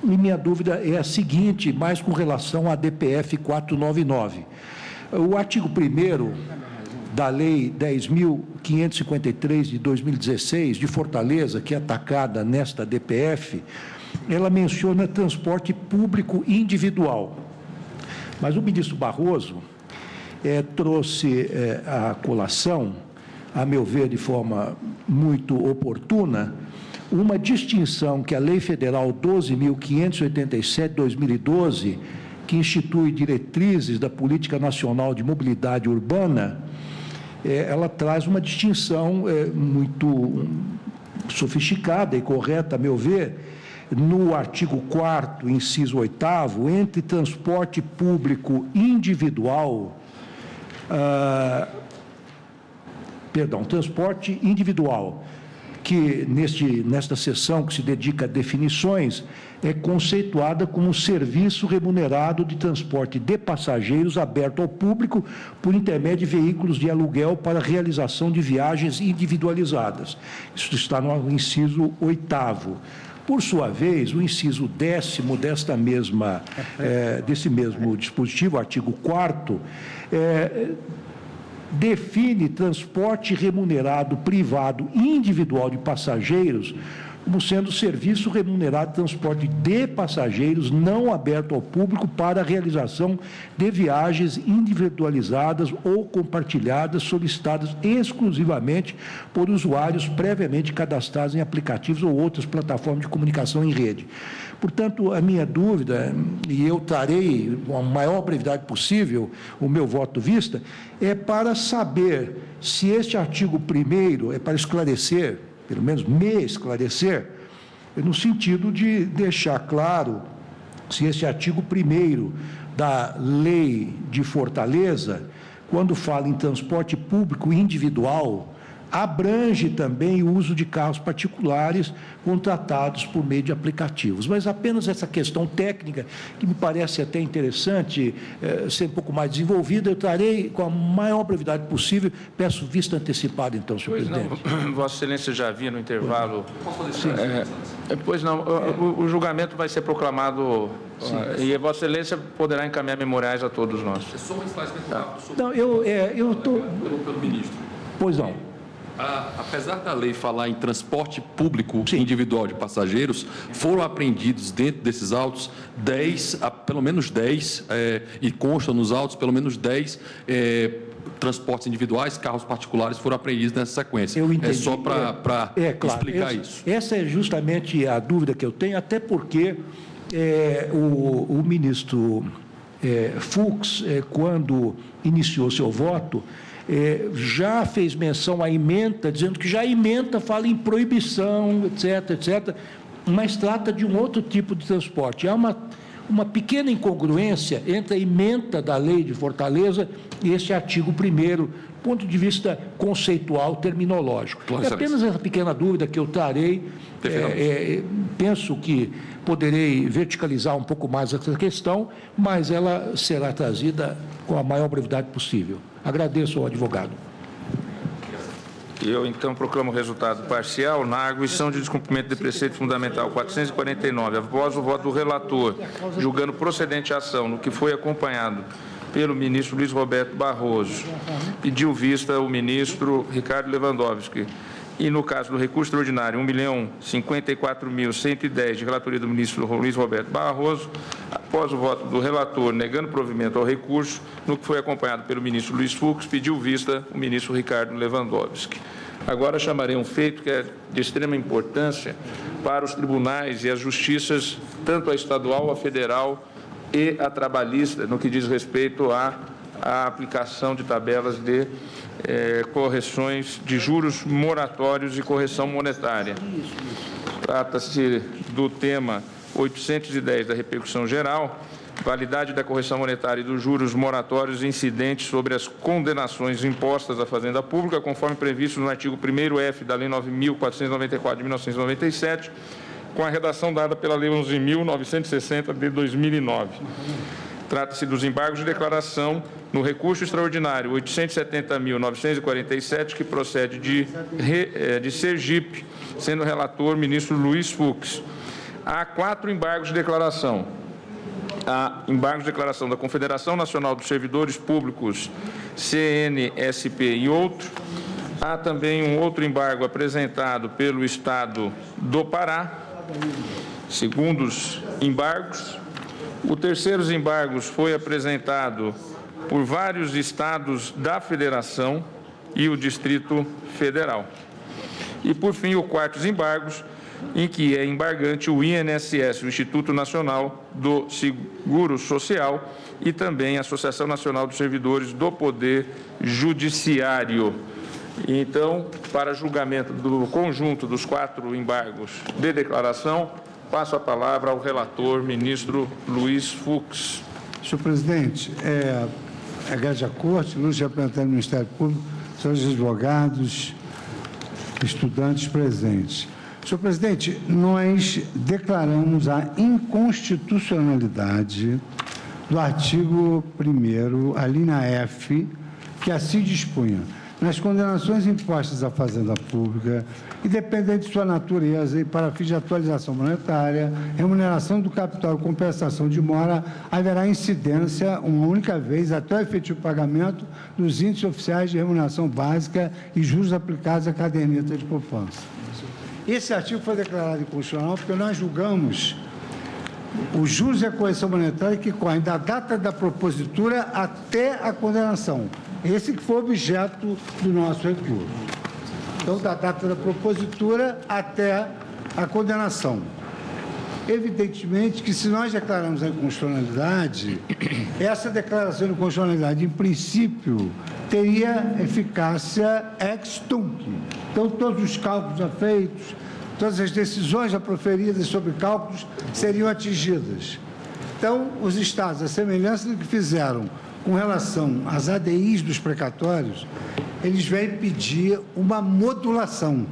e minha dúvida é a seguinte, mais com relação à DPF 499. O artigo 1º da Lei 10.553 de 2016, de Fortaleza, que é atacada nesta DPF, ela menciona transporte público individual. Mas o ministro Barroso trouxe à colação, a meu ver, de forma muito oportuna, uma distinção que a Lei Federal 12.587 de 2012, que institui diretrizes da Política Nacional de Mobilidade Urbana, ela traz uma distinção muito sofisticada e correta, a meu ver, no artigo 4º, inciso 8º, entre transporte público individual, transporte individual, que nesta seção que se dedica a definições, é conceituada como serviço remunerado de transporte de passageiros aberto ao público por intermédio de veículos de aluguel para realização de viagens individualizadas. Isso está no inciso 8º. Por sua vez, o inciso 10º desse mesmo dispositivo, artigo 4º, define transporte remunerado privado individual de passageiros como sendo serviço remunerado de transporte de passageiros não aberto ao público para a realização de viagens individualizadas ou compartilhadas, solicitadas exclusivamente por usuários previamente cadastrados em aplicativos ou outras plataformas de comunicação em rede. Portanto, a minha dúvida, e eu trarei com a maior brevidade possível o meu voto vista, é para saber se este artigo 1º é para esclarecer, pelo menos me esclarecer, no sentido de deixar claro se esse artigo 1º da Lei de Fortaleza, quando fala em transporte público individual, abrange também o uso de carros particulares contratados por meio de aplicativos. Mas apenas essa questão técnica, que me parece até interessante ser um pouco mais desenvolvida, eu trarei com a maior brevidade possível. Peço vista antecipada, então, senhor presidente. Não, Vossa Excelência já havia no intervalo... Pois não, o julgamento vai ser proclamado e a Vossa Excelência poderá encaminhar memoriais a todos nós. É só um esclarecimento rápido sobre... Não, eu estou... Pelo ministro. Pois não. Apesar da lei falar em transporte público individual de passageiros, foram apreendidos dentro desses autos pelo menos 10, e constam nos autos pelo menos 10 transportes individuais, carros particulares foram apreendidos nessa sequência. Eu entendi. É só para claro, explicar isso. Essa é justamente a dúvida que eu tenho, até porque o ministro Fux, quando iniciou seu voto, já fez menção à ementa, dizendo que já a ementa fala em proibição, etc., etc., mas trata de um outro tipo de transporte. Há uma pequena incongruência entre a ementa da Lei de Fortaleza e esse artigo 1º, do ponto de vista conceitual, terminológico. É apenas essa pequena dúvida que eu trarei. Penso que poderei verticalizar um pouco mais essa questão, mas ela será trazida com a maior brevidade possível. Agradeço ao advogado. Eu, então, proclamo o resultado parcial na arguição de descumprimento de preceito fundamental 449, após o voto do relator, julgando procedente a ação, no que foi acompanhado pelo ministro Luiz Roberto Barroso, pediu vista o ministro Ricardo Lewandowski. E, no caso do recurso extraordinário 1.054.110, de relatoria do ministro Luiz Roberto Barroso, após o voto do relator negando provimento ao recurso, no que foi acompanhado pelo ministro Luiz Fux, pediu vista o ministro Ricardo Lewandowski. Agora chamarei um feito que é de extrema importância para os tribunais e as justiças, tanto a estadual, a federal e a trabalhista, no que diz respeito à aplicação de tabelas de correções de juros moratórios e correção monetária. Trata-se do tema 810 da repercussão geral, validade da correção monetária e dos juros moratórios incidentes sobre as condenações impostas à Fazenda Pública, conforme previsto no artigo 1º-F da Lei 9.494 de 1997, com a redação dada pela Lei 11.960 de 2009. Trata-se dos embargos de declaração no recurso extraordinário 870.947, que procede de Sergipe, sendo relator o ministro Luiz Fux. Há 4 embargos de declaração. Há embargos de declaração da Confederação Nacional dos Servidores Públicos, CNSP e outro. Há também um outro embargo apresentado pelo Estado do Pará, segundos embargos. O terceiro embargos foi apresentado por vários estados da Federação e o Distrito Federal. E, por fim, o quarto embargos, em que é embargante o INSS, o Instituto Nacional do Seguro Social, e também a Associação Nacional dos Servidores do Poder Judiciário. Então, para julgamento do conjunto dos 4 embargos de declaração, passo a palavra ao relator, ministro Luiz Fux. Senhor presidente, Gade da Corte, ilustre representante do Ministério Público, senhores advogados, estudantes presentes. Senhor presidente, nós declaramos a inconstitucionalidade do artigo 1º, a linha F, que assim dispunha: nas condenações impostas à Fazenda Pública, independente de sua natureza e para fins de atualização monetária, remuneração do capital e compensação de mora, haverá incidência uma única vez até o efetivo pagamento dos índices oficiais de remuneração básica e juros aplicados à caderneta de poupança. Esse artigo foi declarado inconstitucional porque nós julgamos os juros e a correção monetária que correm da data da propositura até a condenação. Esse que foi objeto do nosso recurso. Então, da data da propositura até a condenação. Evidentemente que, se nós declaramos a inconstitucionalidade, essa declaração de inconstitucionalidade, em princípio, teria eficácia ex tunc. Então, todos os cálculos já feitos, todas as decisões já proferidas sobre cálculos seriam atingidas. Então, os Estados, a semelhança do que fizeram com relação às ADIs dos precatórios, eles vêm pedir uma modulação.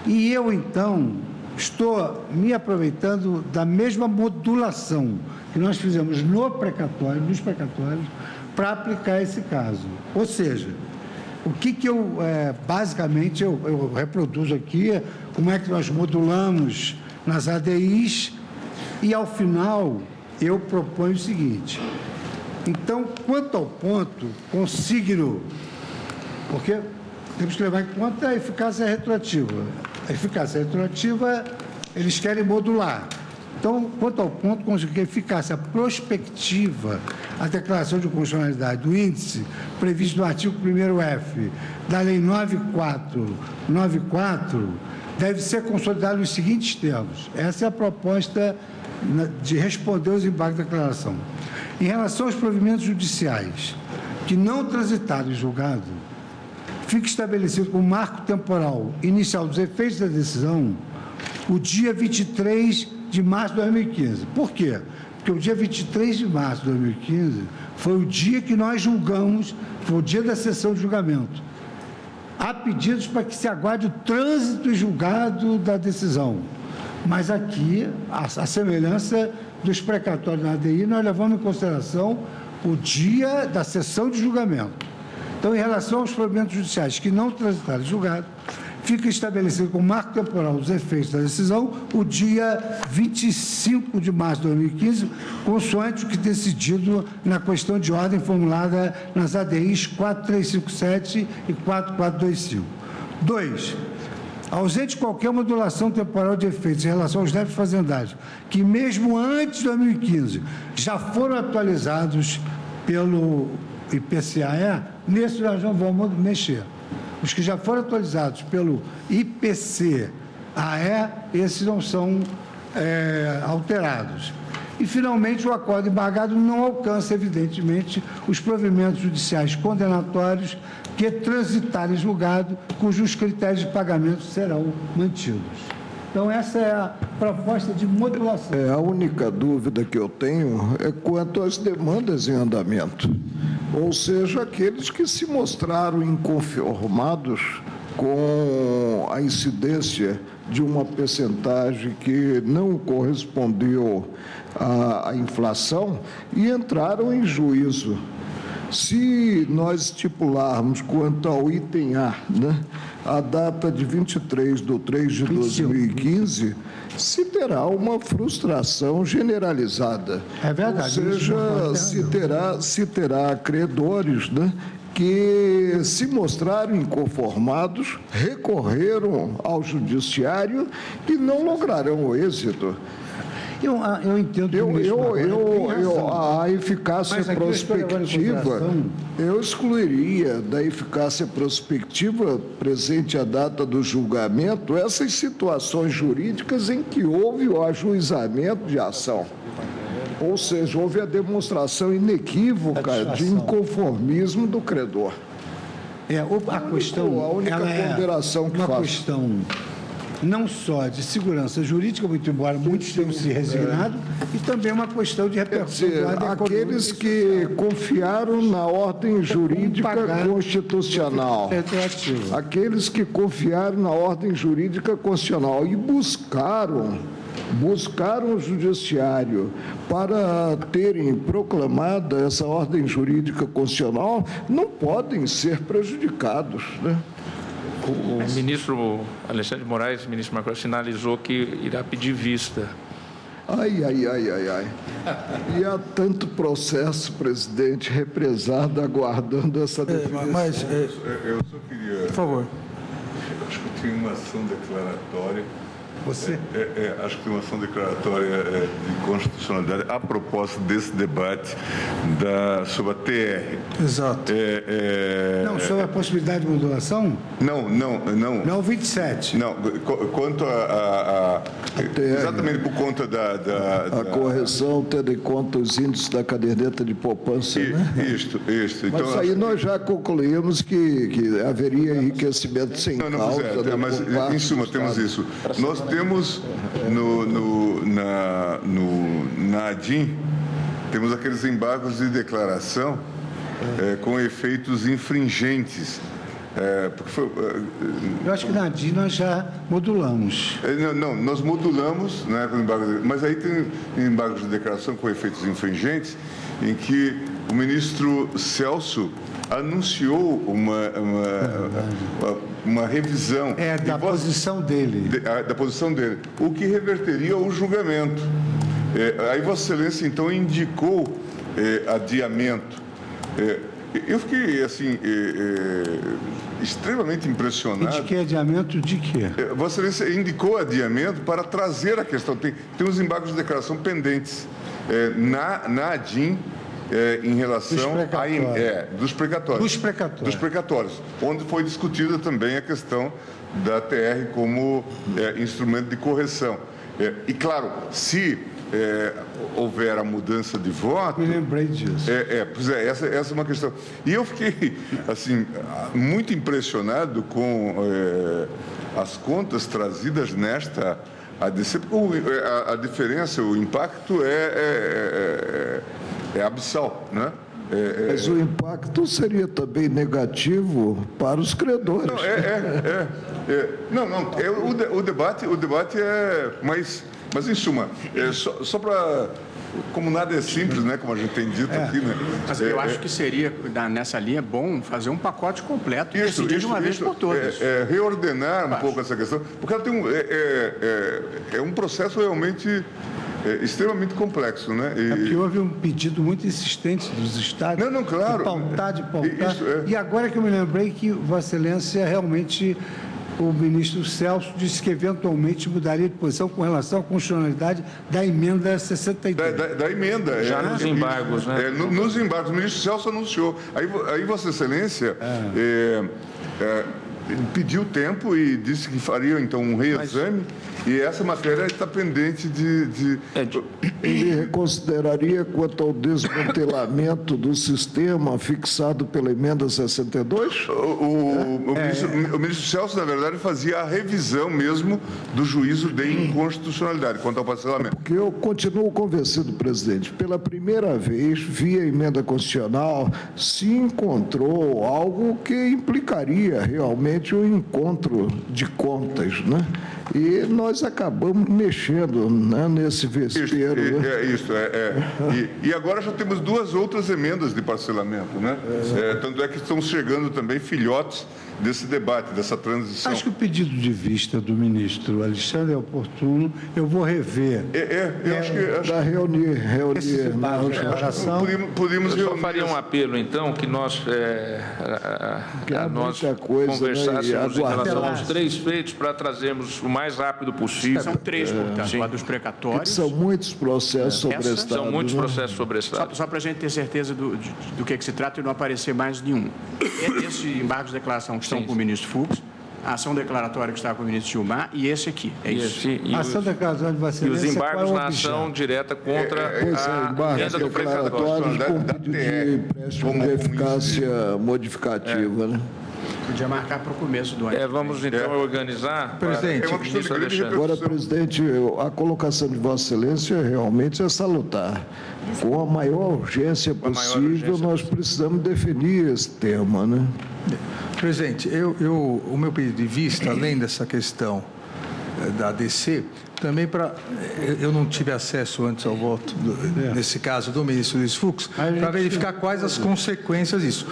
E eu, então, estou me aproveitando da mesma modulação que nós fizemos no precatório, nos precatórios, para aplicar esse caso. Ou seja, o que eu, basicamente, eu reproduzo aqui, como é que nós modulamos nas ADIs, e, ao final, eu proponho o seguinte. Então, quanto ao ponto, consigno, porque temos que levar em conta a eficácia retroativa. A eficácia retroativa, eles querem modular. Então, quanto ao ponto, consigno que a eficácia prospectiva, a declaração de constitucionalidade do índice, previsto no artigo 1º-F da Lei 9494, deve ser consolidada nos seguintes termos. Essa é a proposta de responder aos embargos da declaração. Em relação aos provimentos judiciais que não transitaram em julgado, fica estabelecido como marco temporal inicial dos efeitos da decisão o dia 23 de março de 2015. Por quê? Porque o dia 23 de março de 2015 foi o dia que nós julgamos, foi o dia da sessão de julgamento. Há pedidos para que se aguarde o trânsito e julgado da decisão. Mas aqui, a semelhança dos precatórios na ADI, nós levamos em consideração o dia da sessão de julgamento. Então, em relação aos provimentos judiciais que não transitaram em julgado, fica estabelecido como marco temporal dos efeitos da decisão o dia 25 de março de 2015, consoante o que decidido na questão de ordem formulada nas ADIs 4357 e 4425. 2. Ausente qualquer modulação temporal de efeitos em relação aos débitos fazendários, que mesmo antes de 2015 já foram atualizados pelo IPCAE, nesse nós não vamos mexer. Os que já foram atualizados pelo IPCAE, esses não são alterados. E, finalmente, o acordo embargado não alcança, evidentemente, os provimentos judiciais condenatórios que transitarem em julgado, cujos critérios de pagamento serão mantidos. Então, essa é a proposta de modulação. A única dúvida que eu tenho é quanto às demandas em andamento, ou seja, aqueles que se mostraram inconformados com a incidência de uma percentagem que não correspondeu à inflação e entraram em juízo. Se nós estipularmos quanto ao item A, né, a data de 23/3/2015, se terá uma frustração generalizada. É verdade. Ou seja, se terá credores, né, que se mostraram inconformados, recorreram ao judiciário e não lograrão o êxito. Eu entendo a eficácia prospectiva, eu excluiria da eficácia prospectiva, presente a data do julgamento, essas situações jurídicas em que houve o ajuizamento de ação. Ou seja, houve a demonstração inequívoca de inconformismo do credor. A única ponderação que faço. Uma questão não só de segurança jurídica, muito embora muitos tenham se resignado, e também uma questão de repercussão. Aqueles que confiaram na ordem jurídica constitucional, aqueles que confiaram na ordem jurídica constitucional e buscaram o judiciário para terem proclamada essa ordem jurídica constitucional, não podem ser prejudicados, né? O ministro Alexandre de Moraes, ministro Marcos, sinalizou que irá pedir vista. Ai. E há tanto processo, presidente, represado, aguardando essa definição. Eu só queria... Por favor. acho que tem uma ação declaratória. Você? Acho que tem uma ação declaratória de constitucionalidade a propósito desse debate sobre a TR. Exato. Não, sobre a possibilidade de modulação? Não. Não, 27. Não, quanto a exatamente por conta a correção, tendo em conta os índices da caderneta de poupança, né? Isto. Mas Então, aí nós já concluímos que haveria enriquecimento sem causa. Mas em suma temos isso. Nós temos na ADIM, temos aqueles embargos de declaração com efeitos infringentes. Eu acho que na ADIM nós já modulamos. Não, nós modulamos, né, com embargos, mas aí tem embargos de declaração com efeitos infringentes, em que o ministro Celso anunciou uma revisão. Da posição dele. Da posição dele, o que reverteria o julgamento. Aí Vossa Excelência, então, indicou adiamento. Eu fiquei, assim, extremamente impressionado. Indiquei adiamento de quê? Vossa Excelência indicou adiamento para trazer a questão. Tem uns embargos de declaração pendentes na ADIM, em relação dos precatórios, onde foi discutida também a questão da TR como instrumento de correção. E claro, se houver a mudança de voto... Me lembrei disso. Pois essa é uma questão. E eu fiquei, assim, muito impressionado com as contas trazidas nesta ADC, porque a diferença, o impacto é abissal, né? Mas o impacto seria também negativo para os credores. O debate é... Mas em suma, só para... Como nada é simples, né? Como a gente tem dito aqui, né? Mas eu acho que seria, nessa linha, bom fazer um pacote completo e decidir de uma vez por todas. Reordenar um pouco essa questão, porque ela tem um processo realmente extremamente complexo, né? Porque houve um pedido muito insistente dos estados. Não, claro. De pautar. E agora que eu me lembrei que Vossa Excelência realmente... O ministro Celso disse que eventualmente mudaria de posição com relação à constitucionalidade da emenda 62. Da emenda. Já nos embargos, né? Nos embargos. O ministro Celso anunciou. Aí Vossa Excelência pediu tempo e disse que faria, então, um reexame. E essa matéria está pendente de... Ele reconsideraria quanto ao desmantelamento do sistema fixado pela emenda 62? O ministro Celso, na verdade, fazia a revisão mesmo do juízo de inconstitucionalidade quanto ao parcelamento. Porque eu continuo convencido, presidente, pela primeira vez, via emenda constitucional, se encontrou algo que implicaria realmente o encontro de contas, né? E nós acabamos mexendo, né, nesse vespeiro. E agora já temos 2 outras emendas de parcelamento, né? Tanto é que estão chegando também filhotes desse debate, dessa transição. Acho que o pedido de vista do ministro Alexandre é oportuno. Eu vou rever. Eu acho que reunir na declaração. Podemos eu só faria um apelo, então, que nós conversássemos em relação aos 3 feitos para trazermos o mais rápido possível. São 3, portanto, a dos precatórios. São muitos processos sobrestados. São muitos processos sobrestados. Só para a gente ter certeza do que se trata e não aparecer mais nenhum. Esse embargo de declaração que estão com o ministro Fux, a ação declaratória que está com o ministro Gilmar e esse aqui. É isso. A ação declaratória de Vossa Excelência. E os embargos na ação direta contra a emenda do precatório. Com pedido de empréstimo de eficácia modificativa, né? Podia marcar para o começo do ano. Vamos então organizar. Presidente, agora, presidente, a colocação de Vossa Excelência realmente é salutar. Com a maior urgência possível, nós precisamos definir esse tema, né? Presidente, o meu pedido de vista, além dessa questão da ADC, também eu não tive acesso antes ao voto, nesse caso, do ministro Luiz Fux, para verificar quais as consequências disso.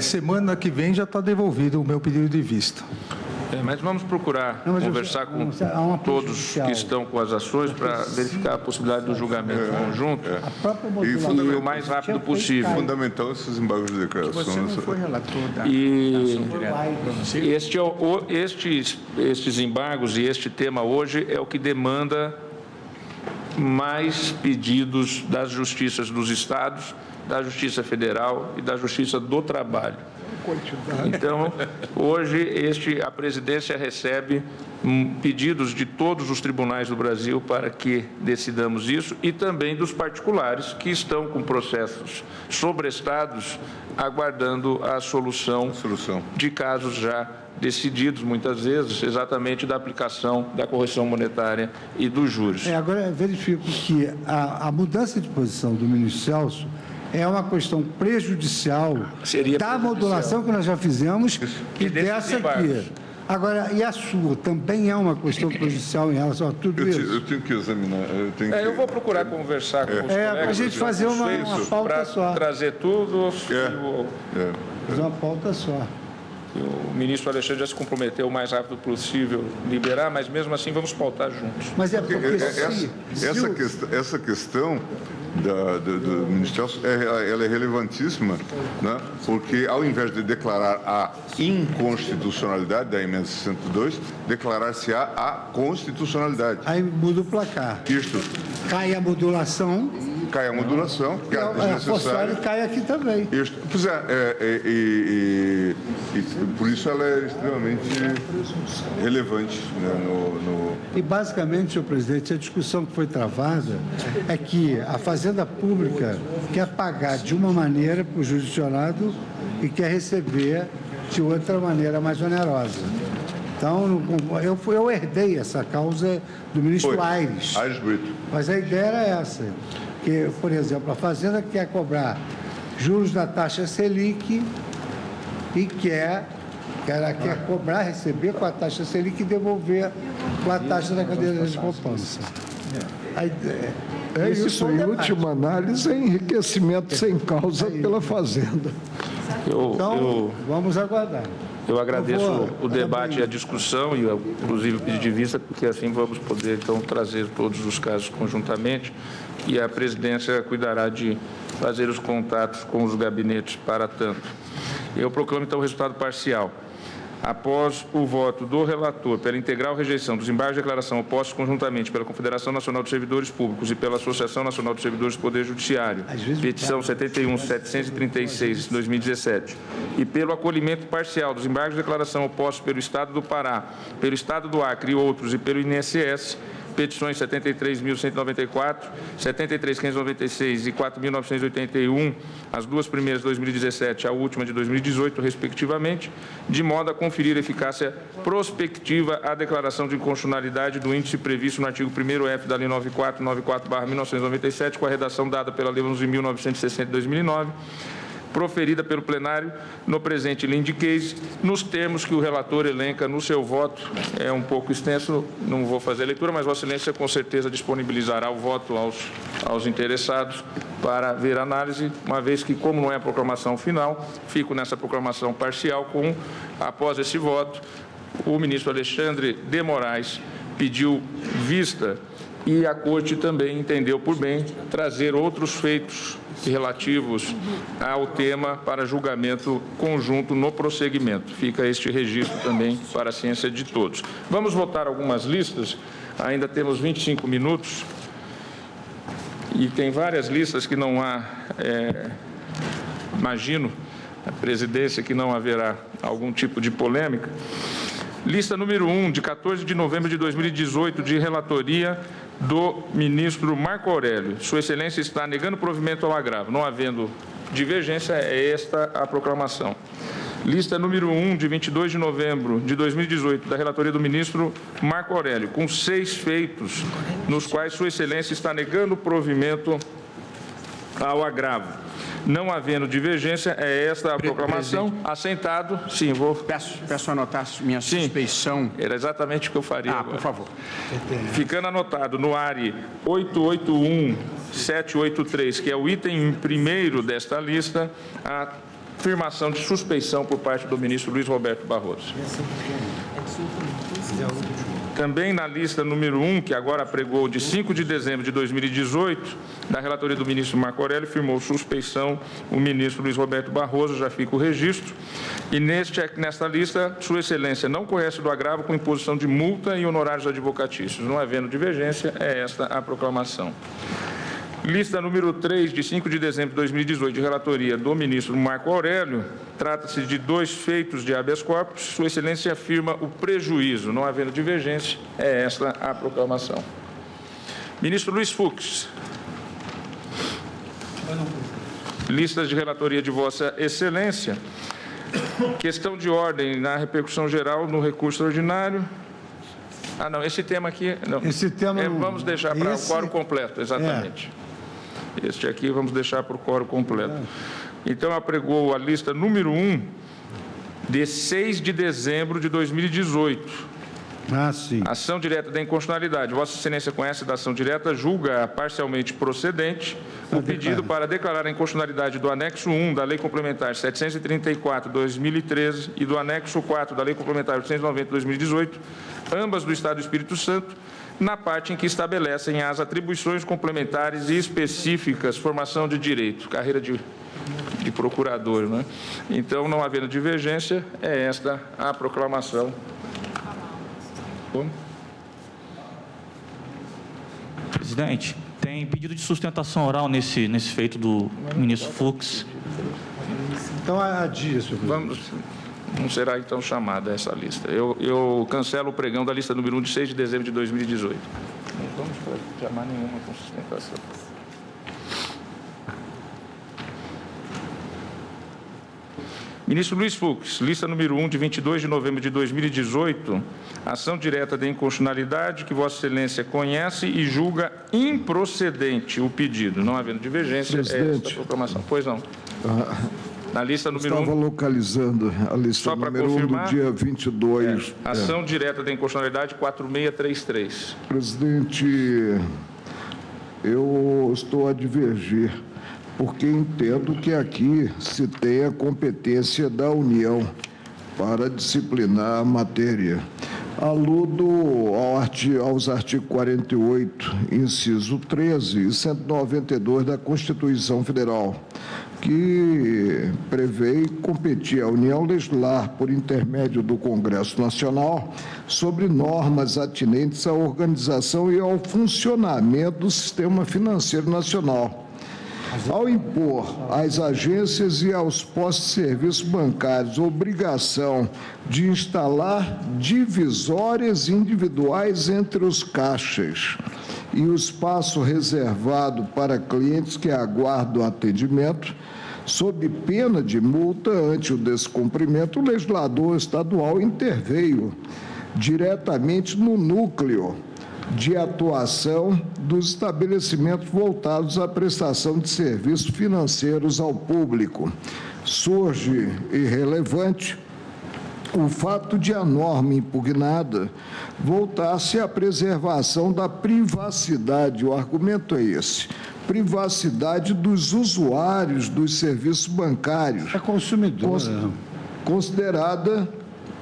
Semana que vem já está devolvido o meu pedido de vista. Mas vamos procurar conversar com todos que estão com as ações para verificar a possibilidade do julgamento conjunto e o mais rápido possível. Fundamental esses embargos de declaração. Você não foi relator da estes embargos e este tema hoje é o que demanda mais pedidos das justiças dos estados, da Justiça Federal e da Justiça do Trabalho. Então, hoje, a presidência recebe pedidos de todos os tribunais do Brasil para que decidamos isso e também dos particulares que estão com processos sobrestados aguardando a solução de casos já decididos, muitas vezes, exatamente da aplicação da correção monetária e dos juros. Agora, verifico que a mudança de posição do ministro Celso é uma questão prejudicial da modulação que nós já fizemos e dessa aqui. Agora, e a sua também é uma questão prejudicial em relação a tudo isso? Eu tenho que examinar. Eu vou procurar conversar com os colegas. Para a gente fazer uma pauta só. Trazer tudo. Fazer uma pauta só. O ministro Alexandre já se comprometeu o mais rápido possível liberar, mas mesmo assim vamos pautar juntos. Mas é porque essa questão do ministro Celso, ela é relevantíssima, né? Porque ao invés de declarar a inconstitucionalidade da emenda 62, declarar-se-á a constitucionalidade. Aí muda o placar. Isto. Cai a modulação. Cai a modulação, que é desnecessária. E cai aqui também. Isto. Pois e por isso ela é extremamente relevante, né, E basicamente, senhor presidente, a discussão que foi travada é que a Fazenda Pública quer pagar de uma maneira para o jurisdicionado e quer receber de outra maneira mais onerosa. Então, eu herdei essa causa do ministro Aires. Brito. Mas a ideia era essa, que, por exemplo, a Fazenda quer cobrar juros da taxa Selic e ela quer cobrar, receber com a taxa Selic e devolver com a taxa da cadeia de poupança. A ideia isso, em última análise, é enriquecimento sem causa pela Fazenda. Então, vamos aguardar. Eu agradeço o debate e a discussão, e inclusive o pedido de vista, porque assim vamos poder, então, trazer todos os casos conjuntamente, e a presidência cuidará de fazer os contatos com os gabinetes para tanto. Eu proclamo, então, o resultado parcial. Após o voto do relator pela integral rejeição dos embargos de declaração opostos conjuntamente pela Confederação Nacional dos Servidores Públicos e pela Associação Nacional dos Servidores do Poder Judiciário, petição 71.736/2017, e pelo acolhimento parcial dos embargos de declaração opostos pelo Estado do Pará, pelo Estado do Acre e outros e pelo INSS, petições 73.194, 73.596 e 4.981, as duas primeiras de 2017, a última de 2018, respectivamente, de modo a conferir eficácia prospectiva à declaração de inconstitucionalidade do índice previsto no artigo 1º-F da Lei 9494/1997, com a redação dada pela Lei 11.960 de 2009, proferida pelo plenário no presente linde case, nos termos que o relator elenca no seu voto. É um pouco extenso, não vou fazer a leitura, mas Vossa Excelência com certeza disponibilizará o voto aos interessados para ver a análise, uma vez que, como não é a proclamação final, fico nessa proclamação parcial após esse voto, o ministro Alexandre de Moraes pediu vista e a Corte também entendeu por bem trazer outros feitos relativos ao tema para julgamento conjunto no prosseguimento. Fica este registro também para a ciência de todos. Vamos votar algumas listas, ainda temos 25 minutos e tem várias listas que não há, imagino, a presidência que não haverá algum tipo de polêmica. Lista número 1, de 14 de novembro de 2018, de relatoria do ministro Marco Aurélio. Sua Excelência está negando provimento ao agravo. Não havendo divergência, é esta a proclamação. Lista número 1, de 22 de novembro de 2018, da relatoria do ministro Marco Aurélio, com 6 feitos, nos quais Sua Excelência está negando provimento ao agravo. Não havendo divergência, é esta a proclamação. Assentado, sim, vou... Peço anotar minha suspeição. Era exatamente o que eu faria agora. Por favor. Ficando anotado no ARI 881783, que é o item primeiro desta lista, a afirmação de suspeição por parte do ministro Luiz Roberto Barroso. Também na lista número 1, que agora apregou de 5 de dezembro de 2018, da relatoria do ministro Marco Aurélio, firmou suspeição o ministro Luiz Roberto Barroso, já fica o registro. E nesta lista, Sua Excelência não conhece do agravo com imposição de multa e honorários advocatícios. Não havendo divergência, é esta a proclamação. Lista número 3, de 5 de dezembro de 2018, de relatoria do ministro Marco Aurélio, trata-se de 2 feitos de habeas corpus. Sua Excelência afirma o prejuízo. Não havendo divergência, é esta a proclamação. Ministro Luiz Fux. Listas de relatoria de Vossa Excelência. Questão de ordem na repercussão geral no recurso ordinário. Ah, não, esse tema aqui... Não. Esse tema... vamos deixar para o quórum completo, exatamente. Este aqui vamos deixar para o quórum completo. Então, apregou a lista número 1, de 6 de dezembro de 2018. Ah, sim. Ação direta da inconstitucionalidade. Vossa Excelência conhece da ação direta, julga parcialmente procedente o pedido para declarar a inconstitucionalidade do anexo 1 da Lei Complementar 734/2013 e do anexo 4 da Lei Complementar 890/2018, ambas do Estado do Espírito Santo, na parte em que estabelecem as atribuições complementares e específicas, formação de direito, carreira de procurador, né? Então, não havendo divergência, é esta a proclamação. Presidente, tem pedido de sustentação oral nesse feito do ministro Fux. Então, adia, senhor presidente. Não será, então, chamada essa lista. Eu cancelo o pregão da lista número 1 de 6 de dezembro de 2018. Não vamos chamar nenhuma com sustentação. Ministro Luiz Fux, lista número 1 de 22 de novembro de 2018, ação direta de inconstitucionalidade que Vossa Excelência conhece e julga improcedente o pedido. Não havendo divergência, é esta proclamação. Pois não. Na lista número 1. Estava localizando a lista número 1 do dia 22. Ação direta da inconstitucionalidade 4633. Presidente, eu estou a divergir, porque entendo que aqui se tem a competência da União para disciplinar a matéria. Aludo aos artigos 48, inciso 13 e 192 da Constituição Federal, que prevê competir à União legislar por intermédio do Congresso Nacional sobre normas atinentes à organização e ao funcionamento do sistema financeiro nacional. Ao impor às agências e aos postos de serviços bancários obrigação de instalar divisórias individuais entre os caixas e o espaço reservado para clientes que aguardam atendimento, sob pena de multa ante o descumprimento, o legislador estadual interveio diretamente no núcleo de atuação dos estabelecimentos voltados à prestação de serviços financeiros ao público. Surge irrelevante o fato de a norma impugnada voltar-se à preservação da privacidade. O argumento é esse: privacidade dos usuários dos serviços bancários. É consumidor.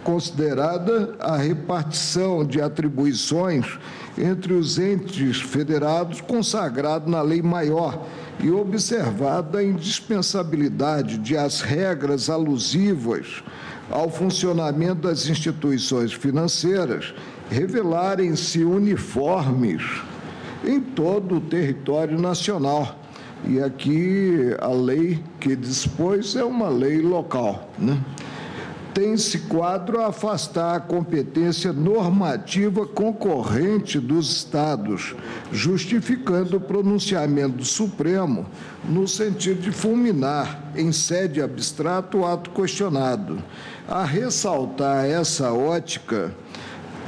Considerada a repartição de atribuições entre os entes federados consagrado na lei maior e observada a indispensabilidade de as regras alusivas ao funcionamento das instituições financeiras revelarem-se uniformes em todo o território nacional. E aqui a lei que dispôs é uma lei local, né? Tem-se quadro a afastar a competência normativa concorrente dos Estados, justificando o pronunciamento do Supremo no sentido de fulminar, em sede abstrata, o ato questionado. A ressaltar essa ótica,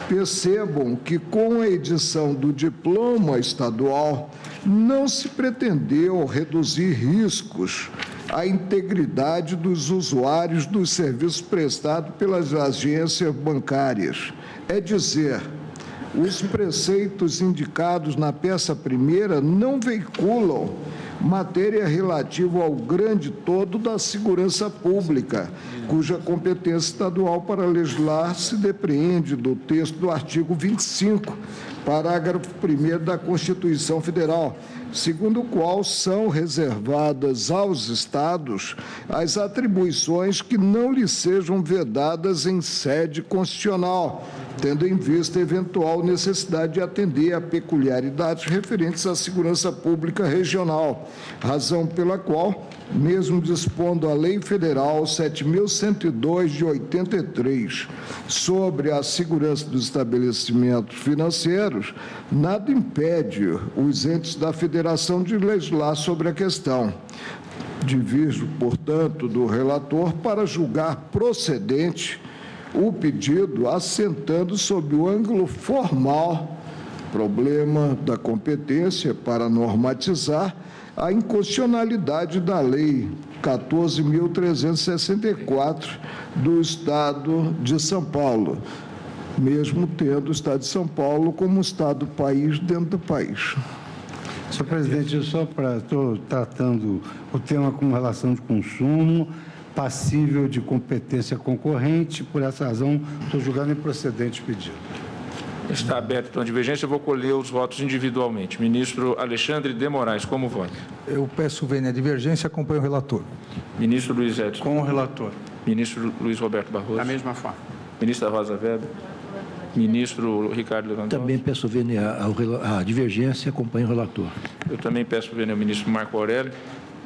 percebam que, com a edição do diploma estadual, não se pretendeu reduzir riscos à integridade dos usuários dos serviços prestados pelas agências bancárias. É dizer, os preceitos indicados na peça primeira não veiculam matéria relativa ao grande todo da segurança pública, cuja competência estadual para legislar se depreende do texto do artigo 25, parágrafo 1º da Constituição Federal, segundo o qual são reservadas aos Estados as atribuições que não lhes sejam vedadas em sede constitucional, tendo em vista a eventual necessidade de atender a peculiaridades referentes à segurança pública regional, razão pela qual, mesmo dispondo a Lei Federal 7.102 de 83 sobre a segurança dos estabelecimentos financeiros, nada impede os entes da Federação de legislar sobre a questão. Divirjo, portanto, do relator para julgar procedente o pedido assentando sob o ângulo formal, problema da competência para normatizar a inconstitucionalidade da Lei 14.364 do Estado de São Paulo, mesmo tendo o Estado de São Paulo como Estado-país dentro do país. Senhor presidente, estou tratando o tema com relação de consumo, passível de competência concorrente, por essa razão estou julgando improcedente o pedido. Está aberto então a divergência, eu vou colher os votos individualmente. Ministro Alexandre de Moraes, como vota? Eu peço vênia a divergência, acompanho o relator. Ministro Luiz Edson. Com o relator. Ministro Luiz Roberto Barroso. Da mesma forma. Ministra Rosa Weber. Ministro Ricardo Lewandowski. Também peço vênia à divergência, acompanho o relator. Eu também peço vênia ao ministro Marco Aurélio.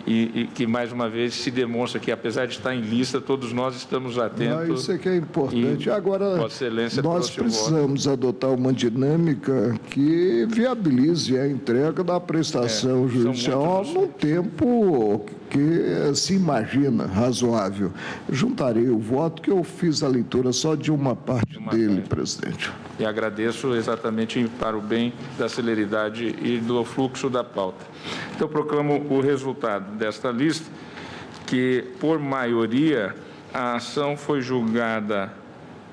E que, mais uma vez, se demonstra que, apesar de estar em lista, todos nós estamos atentos. Isso é que é importante. Agora, nós precisamos adotar uma dinâmica que viabilize a entrega da prestação judicial num tempo que se imagina razoável. Juntarei o voto, que eu fiz a leitura só de uma parte dele, presidente. E agradeço exatamente para o bem da celeridade e do fluxo da pauta. Então, proclamo o resultado desta lista, que, por maioria, a ação foi julgada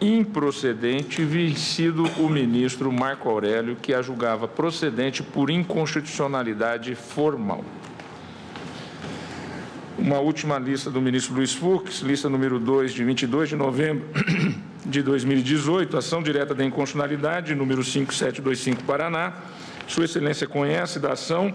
improcedente, vencido o ministro Marco Aurélio, que a julgava procedente por inconstitucionalidade formal. Uma última lista do ministro Luiz Fux, lista número 2, de 22 de novembro de 2018, ação direta da inconstitucionalidade, número 5725, Paraná. Sua Excelência conhece da ação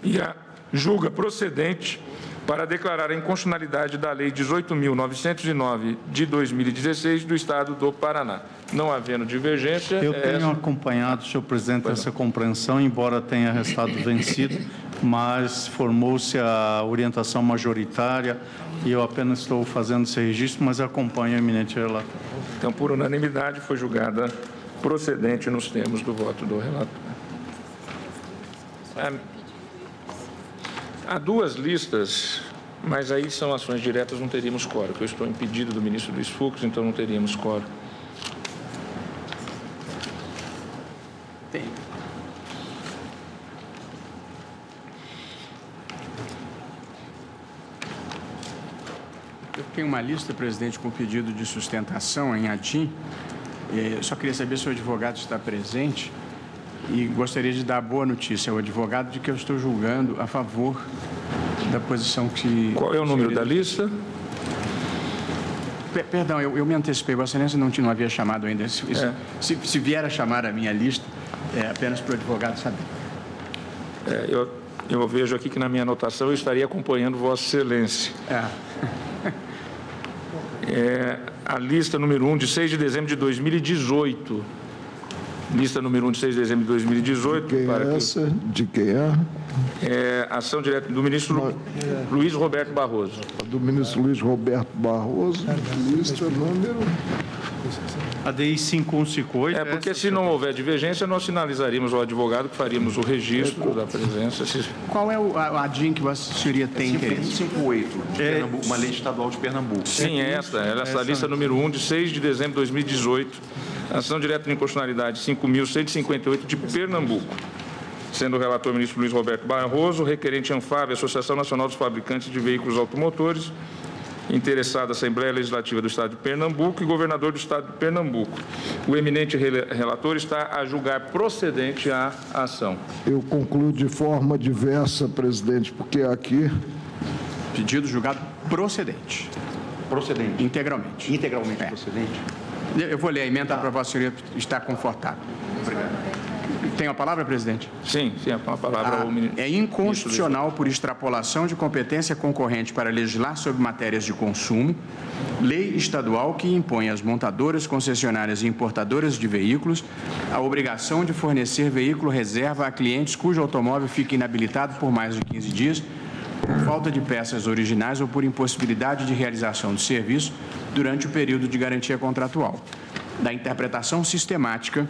e a julga procedente para declarar a inconstitucionalidade da Lei 18.909 de 2016 do Estado do Paraná. Não havendo divergência... Eu tenho acompanhado, senhor presidente, essa compreensão, embora tenha restado vencido, mas formou-se a orientação majoritária e eu apenas estou fazendo esse registro, mas acompanho o eminente relator. Então, por unanimidade, foi julgada procedente nos termos do voto do relator. Há duas listas, mas aí são ações diretas, não teríamos quórum, porque eu estou impedido do ministro Luiz Fux, então não teríamos quórum. Tem. Eu tenho uma lista, presidente, com pedido de sustentação em ADIM. Eu só queria saber se o advogado está presente. E gostaria de dar a boa notícia ao advogado de que eu estou julgando a favor da posição que... Qual é o número da lista? Perdão, eu me antecipei. Vossa Excelência não havia chamado ainda. Se vier a chamar a minha lista, é apenas para o advogado saber. Eu vejo aqui que na minha anotação eu estaria acompanhando Vossa Excelência. A lista número 1, de 6 de dezembro de 2018. Lista número 1 de 6 de dezembro de 2018. De quem é? Ação direta do ministro Luiz Roberto Barroso. Do ministro Luiz Roberto Barroso, lista número... ADI 5158. Porque se não houver divergência, nós sinalizaríamos ao advogado que faríamos o registro da presença. Qual é a ADIM que Vossa Senhoria tem interesse? 5158, uma lei estadual de Pernambuco. Sim, essa lista número 1 de 6 de dezembro de 2018. Ação direta de inconstitucionalidade 5.158 de Pernambuco. Sendo o relator o ministro Luiz Roberto Barroso, requerente ANFAB, Associação Nacional dos Fabricantes de Veículos Automotores, interessada Assembleia Legislativa do Estado de Pernambuco e governador do Estado de Pernambuco. O eminente relator está a julgar procedente a ação. Eu concluo de forma diversa, presidente, porque aqui... Pedido julgado procedente. Procedente. Integralmente. Integralmente procedente. Eu vou ler a emenda para a vossa senhoria estar confortável. Obrigado. Tem a palavra, presidente? Sim, a palavra ao ministro. É inconstitucional por extrapolação de competência concorrente para legislar sobre matérias de consumo, lei estadual que impõe às montadoras, concessionárias e importadoras de veículos a obrigação de fornecer veículo reserva a clientes cujo automóvel fique inabilitado por mais de 15 dias, por falta de peças originais ou por impossibilidade de realização de serviço durante o período de garantia contratual. Da interpretação sistemática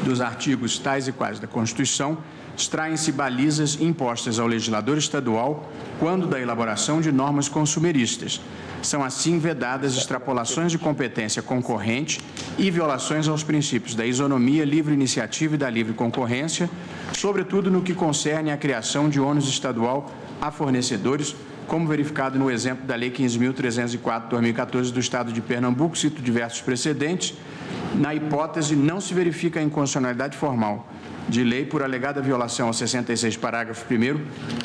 dos artigos tais e quais da Constituição, extraem-se balizas impostas ao legislador estadual quando da elaboração de normas consumeristas. São assim vedadas extrapolações de competência concorrente e violações aos princípios da isonomia, livre iniciativa e da livre concorrência, sobretudo no que concerne à criação de ônus estadual a fornecedores, como verificado no exemplo da Lei 15.304/2014 do Estado de Pernambuco, cito diversos precedentes. Na hipótese, não se verifica a inconstitucionalidade formal de lei por alegada violação ao 66, parágrafo 1º,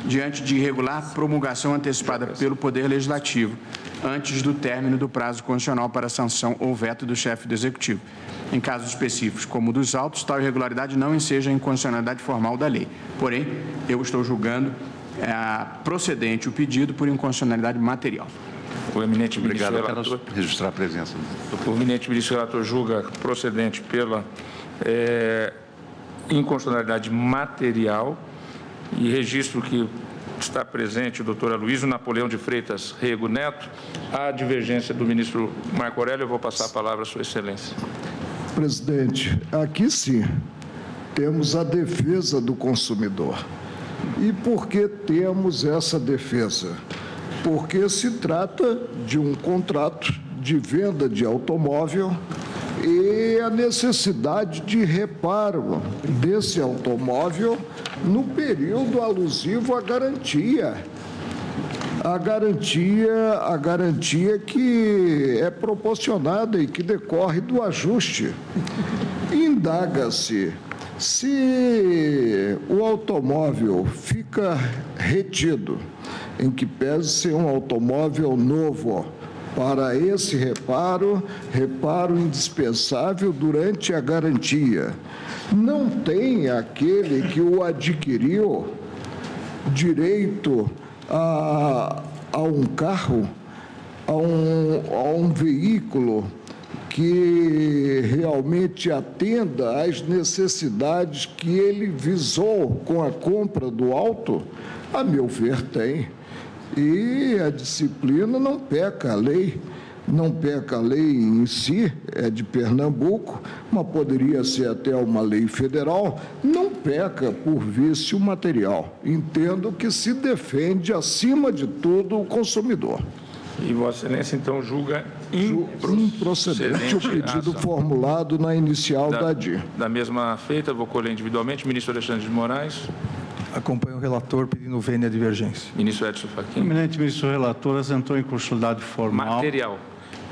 diante de irregular promulgação antecipada pelo Poder Legislativo, antes do término do prazo constitucional para sanção ou veto do chefe do Executivo. Em casos específicos, como o dos autos, tal irregularidade não enseja a inconstitucionalidade formal da lei. Porém, eu estou julgando procedente o pedido por inconstitucionalidade material. O eminente ministro relator, registrar a presença. O eminente ministro relator julga procedente pela inconstitucionalidade material e registro que está presente o doutor Aloysio Napoleão de Freitas Rego Neto. A divergência do ministro Marco Aurélio, eu vou passar a palavra à sua excelência. Presidente, aqui sim temos a defesa do consumidor. E por que temos essa defesa? Porque se trata de um contrato de venda de automóvel e a necessidade de reparo desse automóvel no período alusivo à garantia. A garantia que é proporcionada e que decorre do ajuste. Indaga-se se o automóvel fica retido, em que pese ser um automóvel novo, para esse reparo indispensável durante a garantia. Não tem aquele que o adquiriu direito a um carro, a um veículo que realmente atenda às necessidades que ele visou com a compra do auto? A meu ver, tem. E a disciplina não peca a lei. Não peca a lei em si, é de Pernambuco, mas poderia ser até uma lei federal, não peca por vício material. Entendo que se defende, acima de tudo, o consumidor. E Vossa Excelência, então, julga improcedente o pedido formulado na inicial da ADI. Da mesma feita, vou colher individualmente. Ministro Alexandre de Moraes. Acompanho o relator pedindo vênia divergência. Ministro Edson Fachin. O eminente ministro relator assentou inconstitucionalidade formal. Material.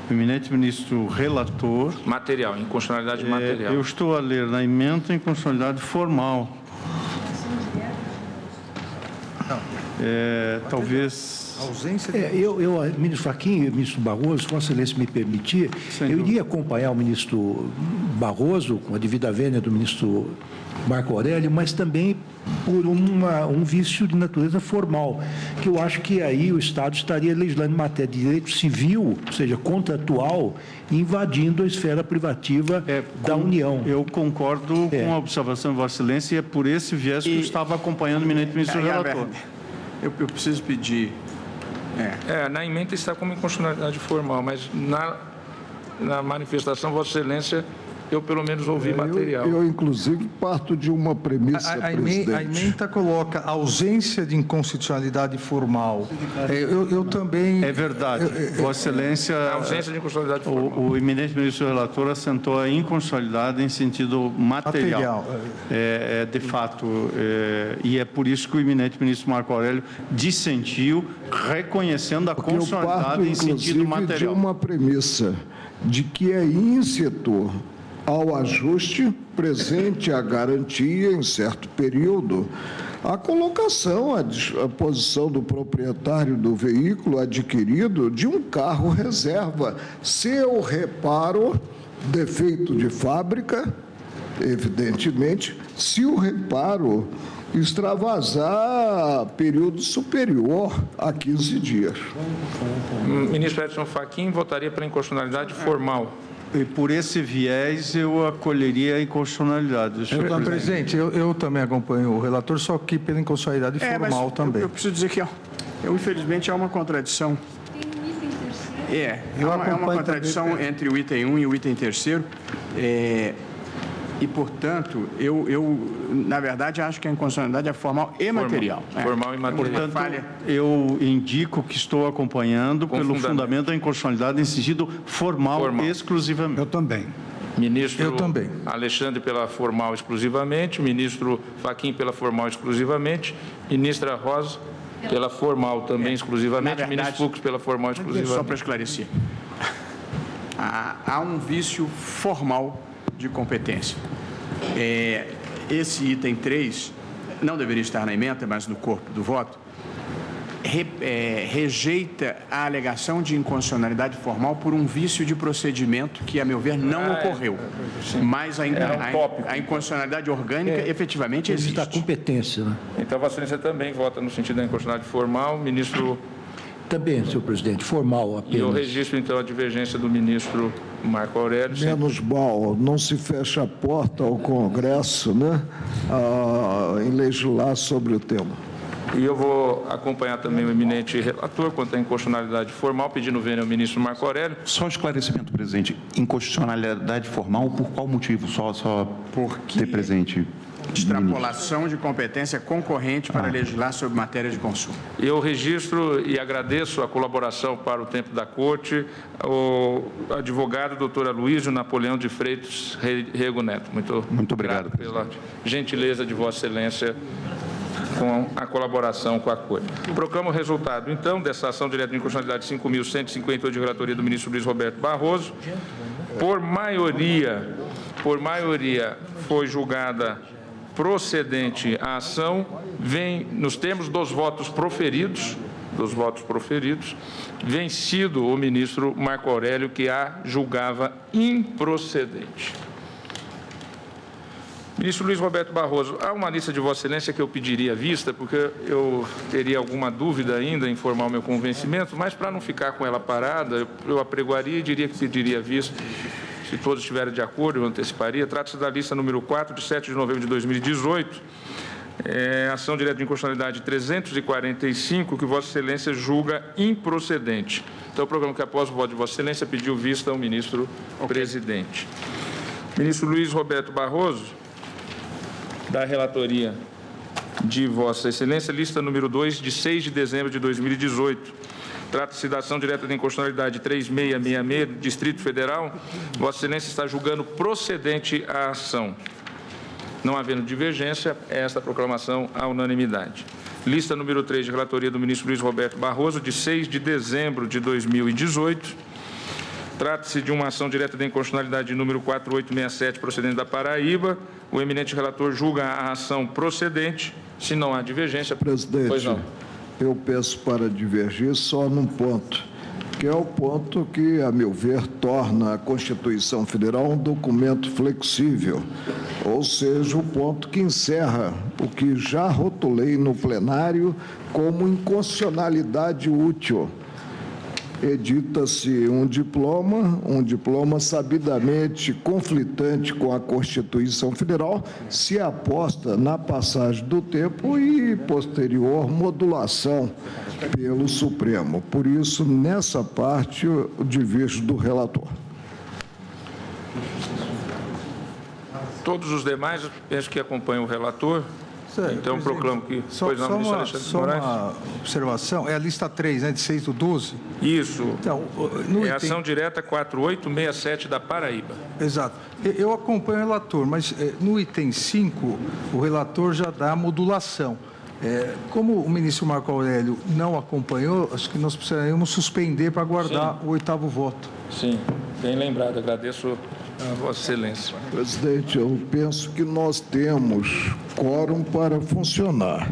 O eminente ministro relator. Material, inconstitucionalidade material. Eu estou a ler na emenda inconstitucionalidade formal. Talvez... Ministro Fachin, ministro Barroso, com a excelência me permitir, eu iria acompanhar o ministro Barroso, com a devida vênia do ministro Marco Aurélio, mas também por um vício de natureza formal, que eu acho que aí o Estado estaria legislando em matéria de direito civil, ou seja, contratual, invadindo a esfera privativa da União. Eu concordo com a observação de Vossa Excelência e é por esse viés que eu estava acompanhando o eminente ministro relator. Eu preciso pedir... na emenda está como inconstitucionalidade formal, mas na manifestação, Vossa Excelência eu pelo menos ouvi material. Eu, inclusive, parto de uma premissa, presidente. A emenda coloca ausência de inconstitucionalidade formal. Eu também... É verdade. Vossa Excelência... A ausência de inconstitucionalidade formal. O eminente ministro relator assentou a inconstitucionalidade em sentido material. De fato, e é por isso que o eminente ministro Marco Aurélio dissentiu, reconhecendo a constitucionalidade em sentido material. De uma premissa de que é íncito ao ajuste presente a garantia em certo período a colocação à posição do proprietário do veículo adquirido de um carro reserva. Se eu reparo defeito de fábrica, evidentemente, se o reparo extravasar período superior a 15 dias. Ministro Edson Fachin votaria pela inconstitucionalidade formal. E por esse viés eu acolheria a inconstitucionalidade. Senhor presidente, eu também acompanho o relator, só que pela inconstitucionalidade formal também. Eu preciso dizer que, infelizmente, há uma contradição. Tem um item terceiro? É uma contradição entre o item 1 e o item terceiro. E, portanto, eu, na verdade, acho que a inconstitucionalidade é formal e material. Formal e material. Portanto, eu indico que estou acompanhando pelo fundamento da inconstitucionalidade em sentido formal. Exclusivamente. Eu também. Ministro Alexandre pela formal exclusivamente, ministro Fachin pela formal exclusivamente, ministra Rosa pela formal também exclusivamente, verdade, ministro Fux pela formal exclusivamente. Só para esclarecer, há um vício formal de competência. Esse item 3 não deveria estar na emenda, mas no corpo do voto, rejeita a alegação de inconstitucionalidade formal por um vício de procedimento que, a meu ver, não ocorreu. Mas a inconstitucionalidade orgânica efetivamente existe. Da competência, né? Então, Vossa Excelência também vota no sentido da inconstitucionalidade formal. Ministro... Também, senhor presidente, formal apenas. E eu registro, então, a divergência do ministro Marco Aurélio. Menos mal, não se fecha a porta ao Congresso, né, em legislar sobre o tema. E eu vou acompanhar também o eminente relator quanto à inconstitucionalidade formal, pedindo vênia ao ministro Marco Aurélio. Só esclarecimento, presidente. Inconstitucionalidade formal, por qual motivo? Só ter presente. Extrapolação de competência concorrente para legislar sobre matéria de consumo. Eu registro e agradeço a colaboração para o tempo da Corte, o advogado doutor Aloysio Napoleão de Freitas Rego Neto. Muito obrigado pela gentileza de Vossa Excelência com a colaboração com a Corte. Proclamo o resultado, então, dessa ação direta de inconstitucionalidade 5.158 de relatoria do ministro Luiz Roberto Barroso. Por maioria foi julgada procedente a ação, vem, nos termos dos votos proferidos, vencido o ministro Marco Aurélio, que a julgava improcedente. Ministro Luiz Roberto Barroso, há uma lista de Vossa Excelência que eu pediria vista, porque eu teria alguma dúvida ainda em formar o meu convencimento, mas para não ficar com ela parada, eu apregoaria e diria que pediria vista. Se todos estiverem de acordo, eu anteciparia. Trata-se da lista número 4, de 7 de novembro de 2018, ação direta de inconstitucionalidade 345, que Vossa Excelência julga improcedente. Então, o programa que, após o voto de Vossa Excelência, pediu vista ao ministro presidente. Ministro Luiz Roberto Barroso, da relatoria de Vossa Excelência, lista número 2, de 6 de dezembro de 2018. Trata-se da ação direta de inconstitucionalidade 3666 do Distrito Federal. Vossa Excelência está julgando procedente a ação. Não havendo divergência, é esta proclamação à unanimidade. Lista número 3 de relatoria do ministro Luiz Roberto Barroso, de 6 de dezembro de 2018. Trata-se de uma ação direta de inconstitucionalidade número 4867, procedente da Paraíba. O eminente relator julga a ação procedente. Se não há divergência... Presidente, pois não. Eu peço para divergir só num ponto, que é o ponto que, a meu ver, torna a Constituição Federal um documento flexível, ou seja, o ponto que encerra o que já rotulei no plenário como inconstitucionalidade útil. Edita-se um diploma sabidamente conflitante com a Constituição Federal, se aposta na passagem do tempo e posterior modulação pelo Supremo. Por isso, nessa parte, eu diverjo do relator. Todos os demais, penso que acompanham o relator. Então, proclamo que... Só uma observação. É a lista 3, né, de 6/12? Isso. Então, é a ação direta 4867 da Paraíba. Exato. Eu acompanho o relator, mas no item 5, o relator já dá a modulação. Como o ministro Marco Aurélio não acompanhou, acho que nós precisaríamos suspender para aguardar o 8º voto. Sim, bem lembrado. Agradeço a Vossa Excelência. Presidente, eu penso que nós temos quórum para funcionar.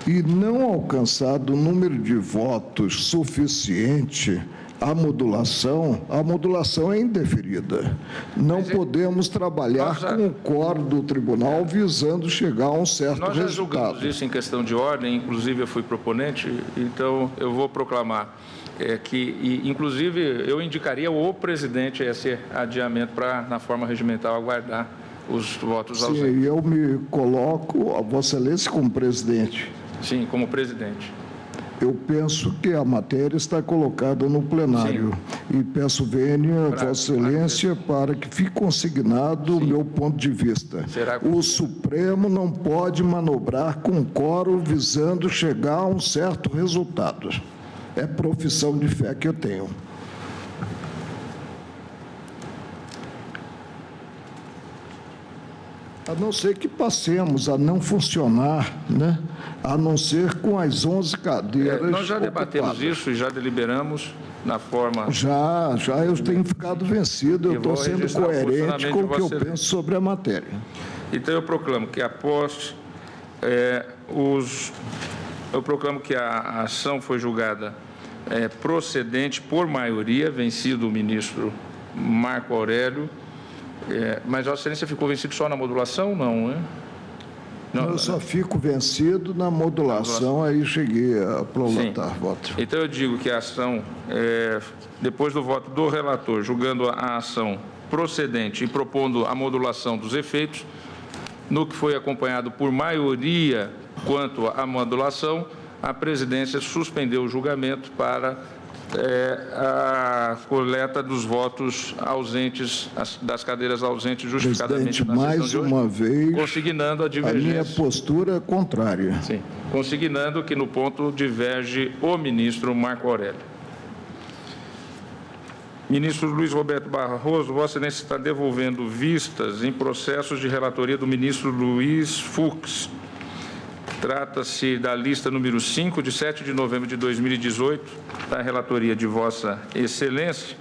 E não alcançado o número de votos suficiente, a modulação é indeferida. Não podemos trabalhar com o quórum do tribunal visando chegar a um certo resultado. Nós já julgamos isso em questão de ordem, inclusive eu fui proponente, então eu vou proclamar que, inclusive, eu indicaria o presidente a esse adiamento para, na forma regimental, aguardar os votos ausentes. Sim, eu me coloco, a Vossa Excelência, como presidente. Sim, como presidente. Eu penso que a matéria está colocada no plenário. Sim. E peço vênia a Vossa Excelência para que fique consignado o meu ponto de vista. O Supremo não pode manobrar com quórum visando chegar a um certo resultado. É profissão de fé que eu tenho. A não ser que passemos a não funcionar, né? A não ser com as 11 cadeiras nós já debatemos isso e já deliberamos na forma... Já eu tenho ficado vencido, eu estou sendo coerente com o que eu penso sobre a matéria. Então, eu proclamo que após eu proclamo que a ação foi julgada procedente por maioria, vencido o ministro Marco Aurélio. Mas Vossa Excelência ficou vencido só na modulação, não, né? Não, eu só fico vencido na modulação, aí cheguei a prolatar voto. Então, eu digo que a ação, depois do voto do relator, julgando a ação procedente e propondo a modulação dos efeitos, no que foi acompanhado por maioria quanto à modulação, a presidência suspendeu o julgamento para a coleta dos votos ausentes, das cadeiras ausentes justificadamente na sessão de hoje, mais uma vez, consignando a divergência. A minha postura é contrária. Sim, consignando que no ponto diverge o ministro Marco Aurélio. Ministro Luiz Roberto Barroso, Vossa Excelência está devolvendo vistas em processos de relatoria do ministro Luiz Fux. Trata-se da lista número 5, de 7 de novembro de 2018, da relatoria de Vossa Excelência.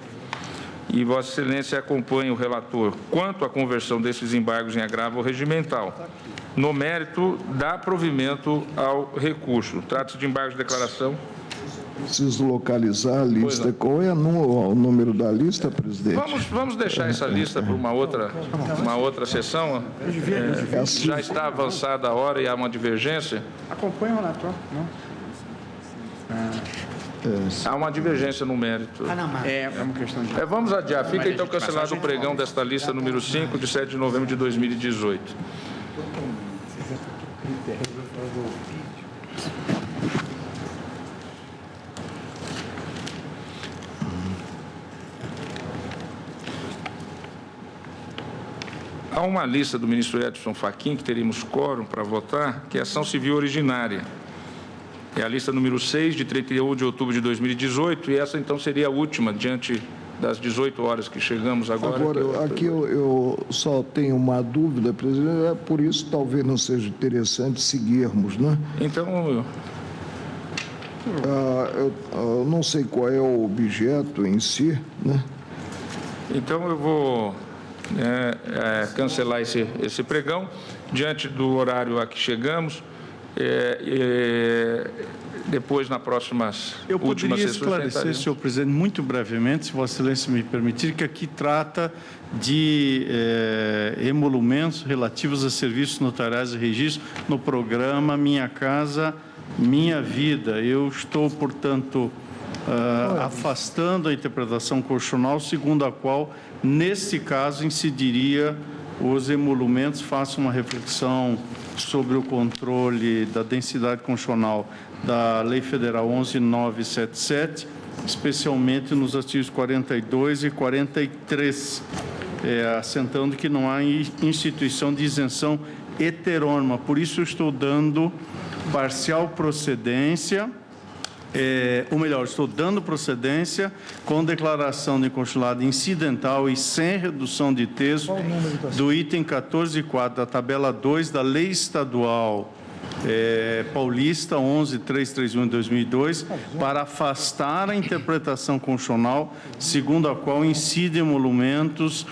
E Vossa Excelência acompanha o relator quanto à conversão desses embargos em agravo regimental. No mérito, dá provimento ao recurso. Trata-se de embargos de declaração. Preciso localizar a lista. Qual é o número da lista, presidente? Vamos deixar essa lista para uma outra sessão. Já está avançada a hora e há uma divergência. Acompanha o relator? Não. Há uma divergência no mérito. É uma questão de... Vamos adiar. Fica então cancelado o pregão desta lista número 5, de 7 de novembro de 2018. Há uma lista do ministro Edson Fachin, que teríamos quórum para votar, que é a ação civil originária. É a lista número 6, de 31 de outubro de 2018, e essa, então, seria a última, diante das 18 horas que chegamos agora. Aqui eu só tenho uma dúvida, presidente, por isso talvez não seja interessante seguirmos, né? Então... eu não sei qual é o objeto em si, né? Então, eu vou... cancelar esse pregão, diante do horário a que chegamos, depois, na próxima Eu poderia esclarecer, senhor presidente, muito brevemente, se Vossa Excelência me permitir, que aqui trata de emolumentos relativos a serviços notariais e registro no programa Minha Casa, Minha Vida. Eu estou, portanto, afastando a interpretação constitucional, segundo a qual, nesse caso, incidiria os emolumentos. Faço uma reflexão sobre o controle da densidade constitucional da Lei Federal 11.977, especialmente nos artigos 42 e 43. assentando que não há instituição de isenção heterônima. Por isso, eu estou dando parcial procedência, ou melhor, estou dando procedência com declaração de inconstitucionalidade incidental e sem redução de texto do item 14.4 da tabela 2 da Lei Estadual Paulista 11.331 de 2002, para afastar a interpretação constitucional segundo a qual incidem emolumentos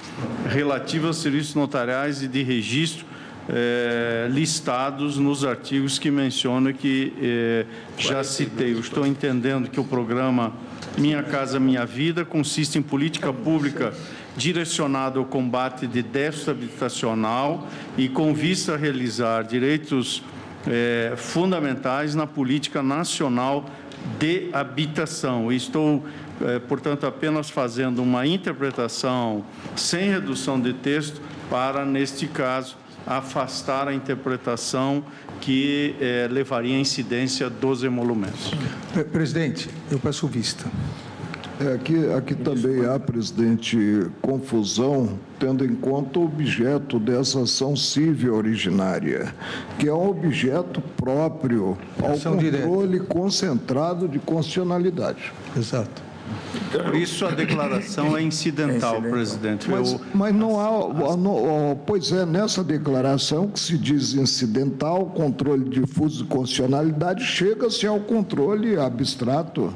relativos a serviços notariais e de registro listados nos artigos que menciono que já citei. Eu estou entendendo que o programa Minha Casa Minha Vida consiste em política pública direcionada ao combate de déficit habitacional e com vista a realizar direitos fundamentais na política nacional de habitação. Estou, portanto, apenas fazendo uma interpretação sem redução de texto para, neste caso, afastar a interpretação que levaria à incidência dos emolumentos. Presidente, eu peço vista. Aqui também há, presidente, confusão, tendo em conta o objeto dessa ação civil originária, que é um objeto próprio ao controle concentrado de constitucionalidade. Exato. Por isso a declaração é incidental, presidente. Mas não há, pois é, nessa declaração que se diz incidental, controle difuso de constitucionalidade, chega-se ao controle abstrato.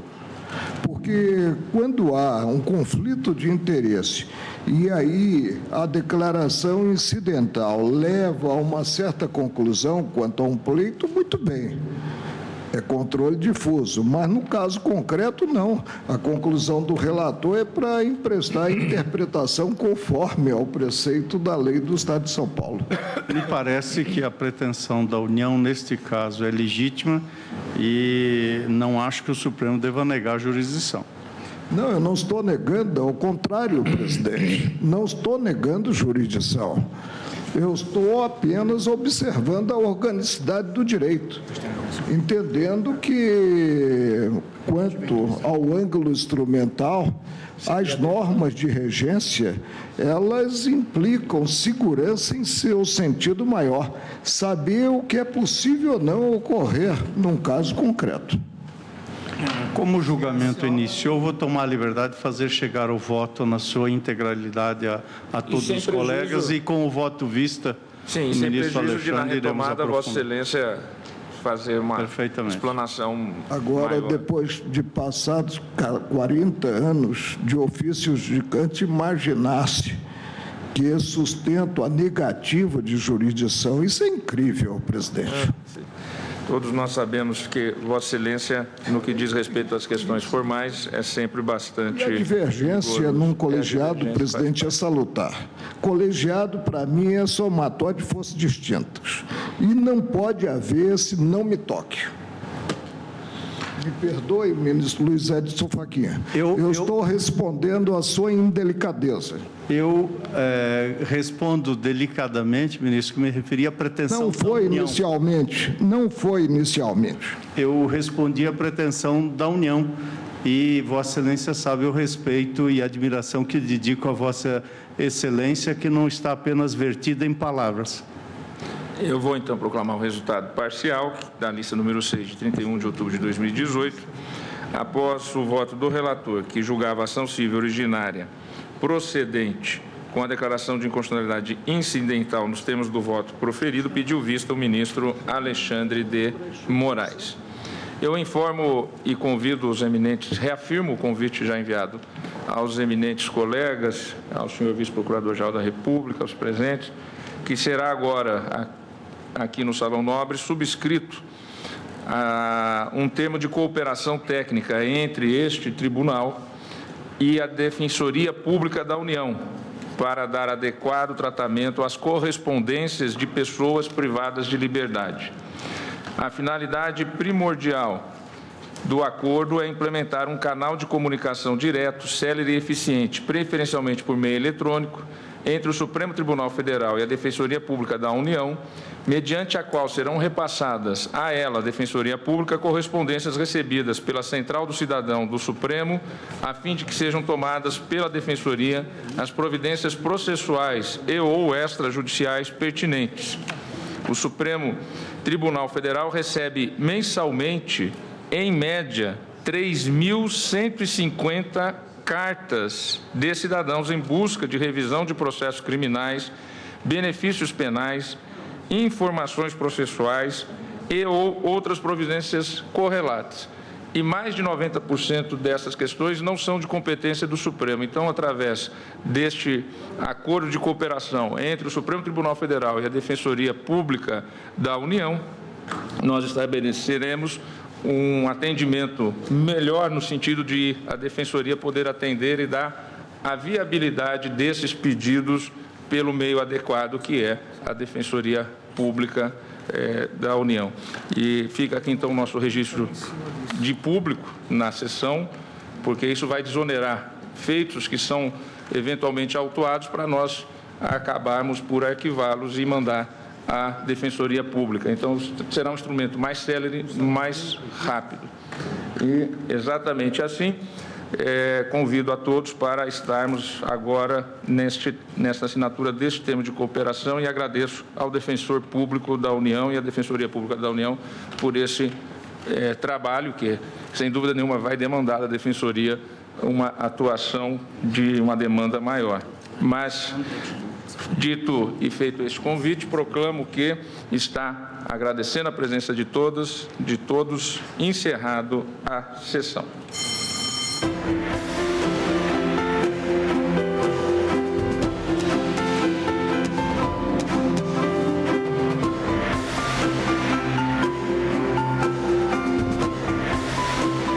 Porque quando há um conflito de interesse e aí a declaração incidental leva a uma certa conclusão quanto a um pleito, muito bem. É controle difuso, mas no caso concreto não. A conclusão do relator é para emprestar a interpretação conforme ao preceito da lei do Estado de São Paulo. Me parece que a pretensão da União, neste caso, é legítima e não acho que o Supremo deva negar a jurisdição. Não, eu não estou negando, ao contrário, presidente, não estou negando jurisdição. Eu estou apenas observando a organicidade do direito, entendendo que, quanto ao ângulo instrumental, as normas de regência, elas implicam segurança em seu sentido maior, saber o que é possível ou não ocorrer num caso concreto. Como o julgamento iniciou, vou tomar a liberdade de fazer chegar o voto na sua integralidade a todos os colegas e com o voto vista, sim, sem prejuízo de na retomada, Vossa Excelência fazer uma explanação agora, maior. Depois de passados 40 anos de ofício gigante, imaginar-se que sustento a negativa de jurisdição, isso é incrível, presidente. Todos nós sabemos que Vossa Excelência, no que diz respeito às questões formais, é sempre bastante... E a divergência num colegiado, presidente, é salutar. Colegiado, para mim, é somatório de forças distintas. E não pode haver esse não me toque. Me perdoe, ministro Luiz Edson Fachin. Eu estou respondendo à sua indelicadeza. Eu respondo delicadamente, ministro, que me referi à pretensão não foi da União. Não foi inicialmente. Eu respondi à pretensão da União e Vossa Excelência sabe o respeito e a admiração que dedico a Vossa Excelência, que não está apenas vertida em palavras. Eu vou, então, proclamar o resultado parcial da lista número 6, de 31 de outubro de 2018. Após o voto do relator, que julgava a ação civil originária procedente com a declaração de inconstitucionalidade incidental nos termos do voto proferido, pediu vista o ministro Alexandre de Moraes. Eu informo e convido os eminentes, reafirmo o convite já enviado aos eminentes colegas, ao senhor vice-procurador-geral da República, aos presentes, que será agora, aqui no Salão Nobre, subscrito um termo de cooperação técnica entre este tribunal e a Defensoria Pública da União, para dar adequado tratamento às correspondências de pessoas privadas de liberdade. A finalidade primordial do acordo é implementar um canal de comunicação direto, célere e eficiente, preferencialmente por meio eletrônico, entre o Supremo Tribunal Federal e a Defensoria Pública da União, mediante a qual serão repassadas a ela, a Defensoria Pública, correspondências recebidas pela Central do Cidadão do Supremo, a fim de que sejam tomadas pela Defensoria as providências processuais e ou extrajudiciais pertinentes. O Supremo Tribunal Federal recebe mensalmente, em média, 3.150 cartas de cidadãos em busca de revisão de processos criminais, benefícios penais, informações processuais e ou outras providências correlatas. E mais de 90% dessas questões não são de competência do Supremo. Então, através deste acordo de cooperação entre o Supremo Tribunal Federal e a Defensoria Pública da União, nós estabeleceremos um atendimento melhor no sentido de a Defensoria poder atender e dar a viabilidade desses pedidos pelo meio adequado, que é a Defensoria Pública da União. E fica aqui, então, o nosso registro de público na sessão, porque isso vai desonerar feitos que são eventualmente autuados para nós acabarmos por arquivá-los e mandar à Defensoria Pública. Então, será um instrumento mais célere, mais rápido. E, exatamente assim, convido a todos para estarmos agora nesta assinatura deste termo de cooperação e agradeço ao Defensor Público da União e à Defensoria Pública da União por esse trabalho que, sem dúvida nenhuma, vai demandar da Defensoria uma atuação de uma demanda maior. Mas, dito e feito este convite, proclamo que está, agradecendo a presença de todos, encerrado a sessão.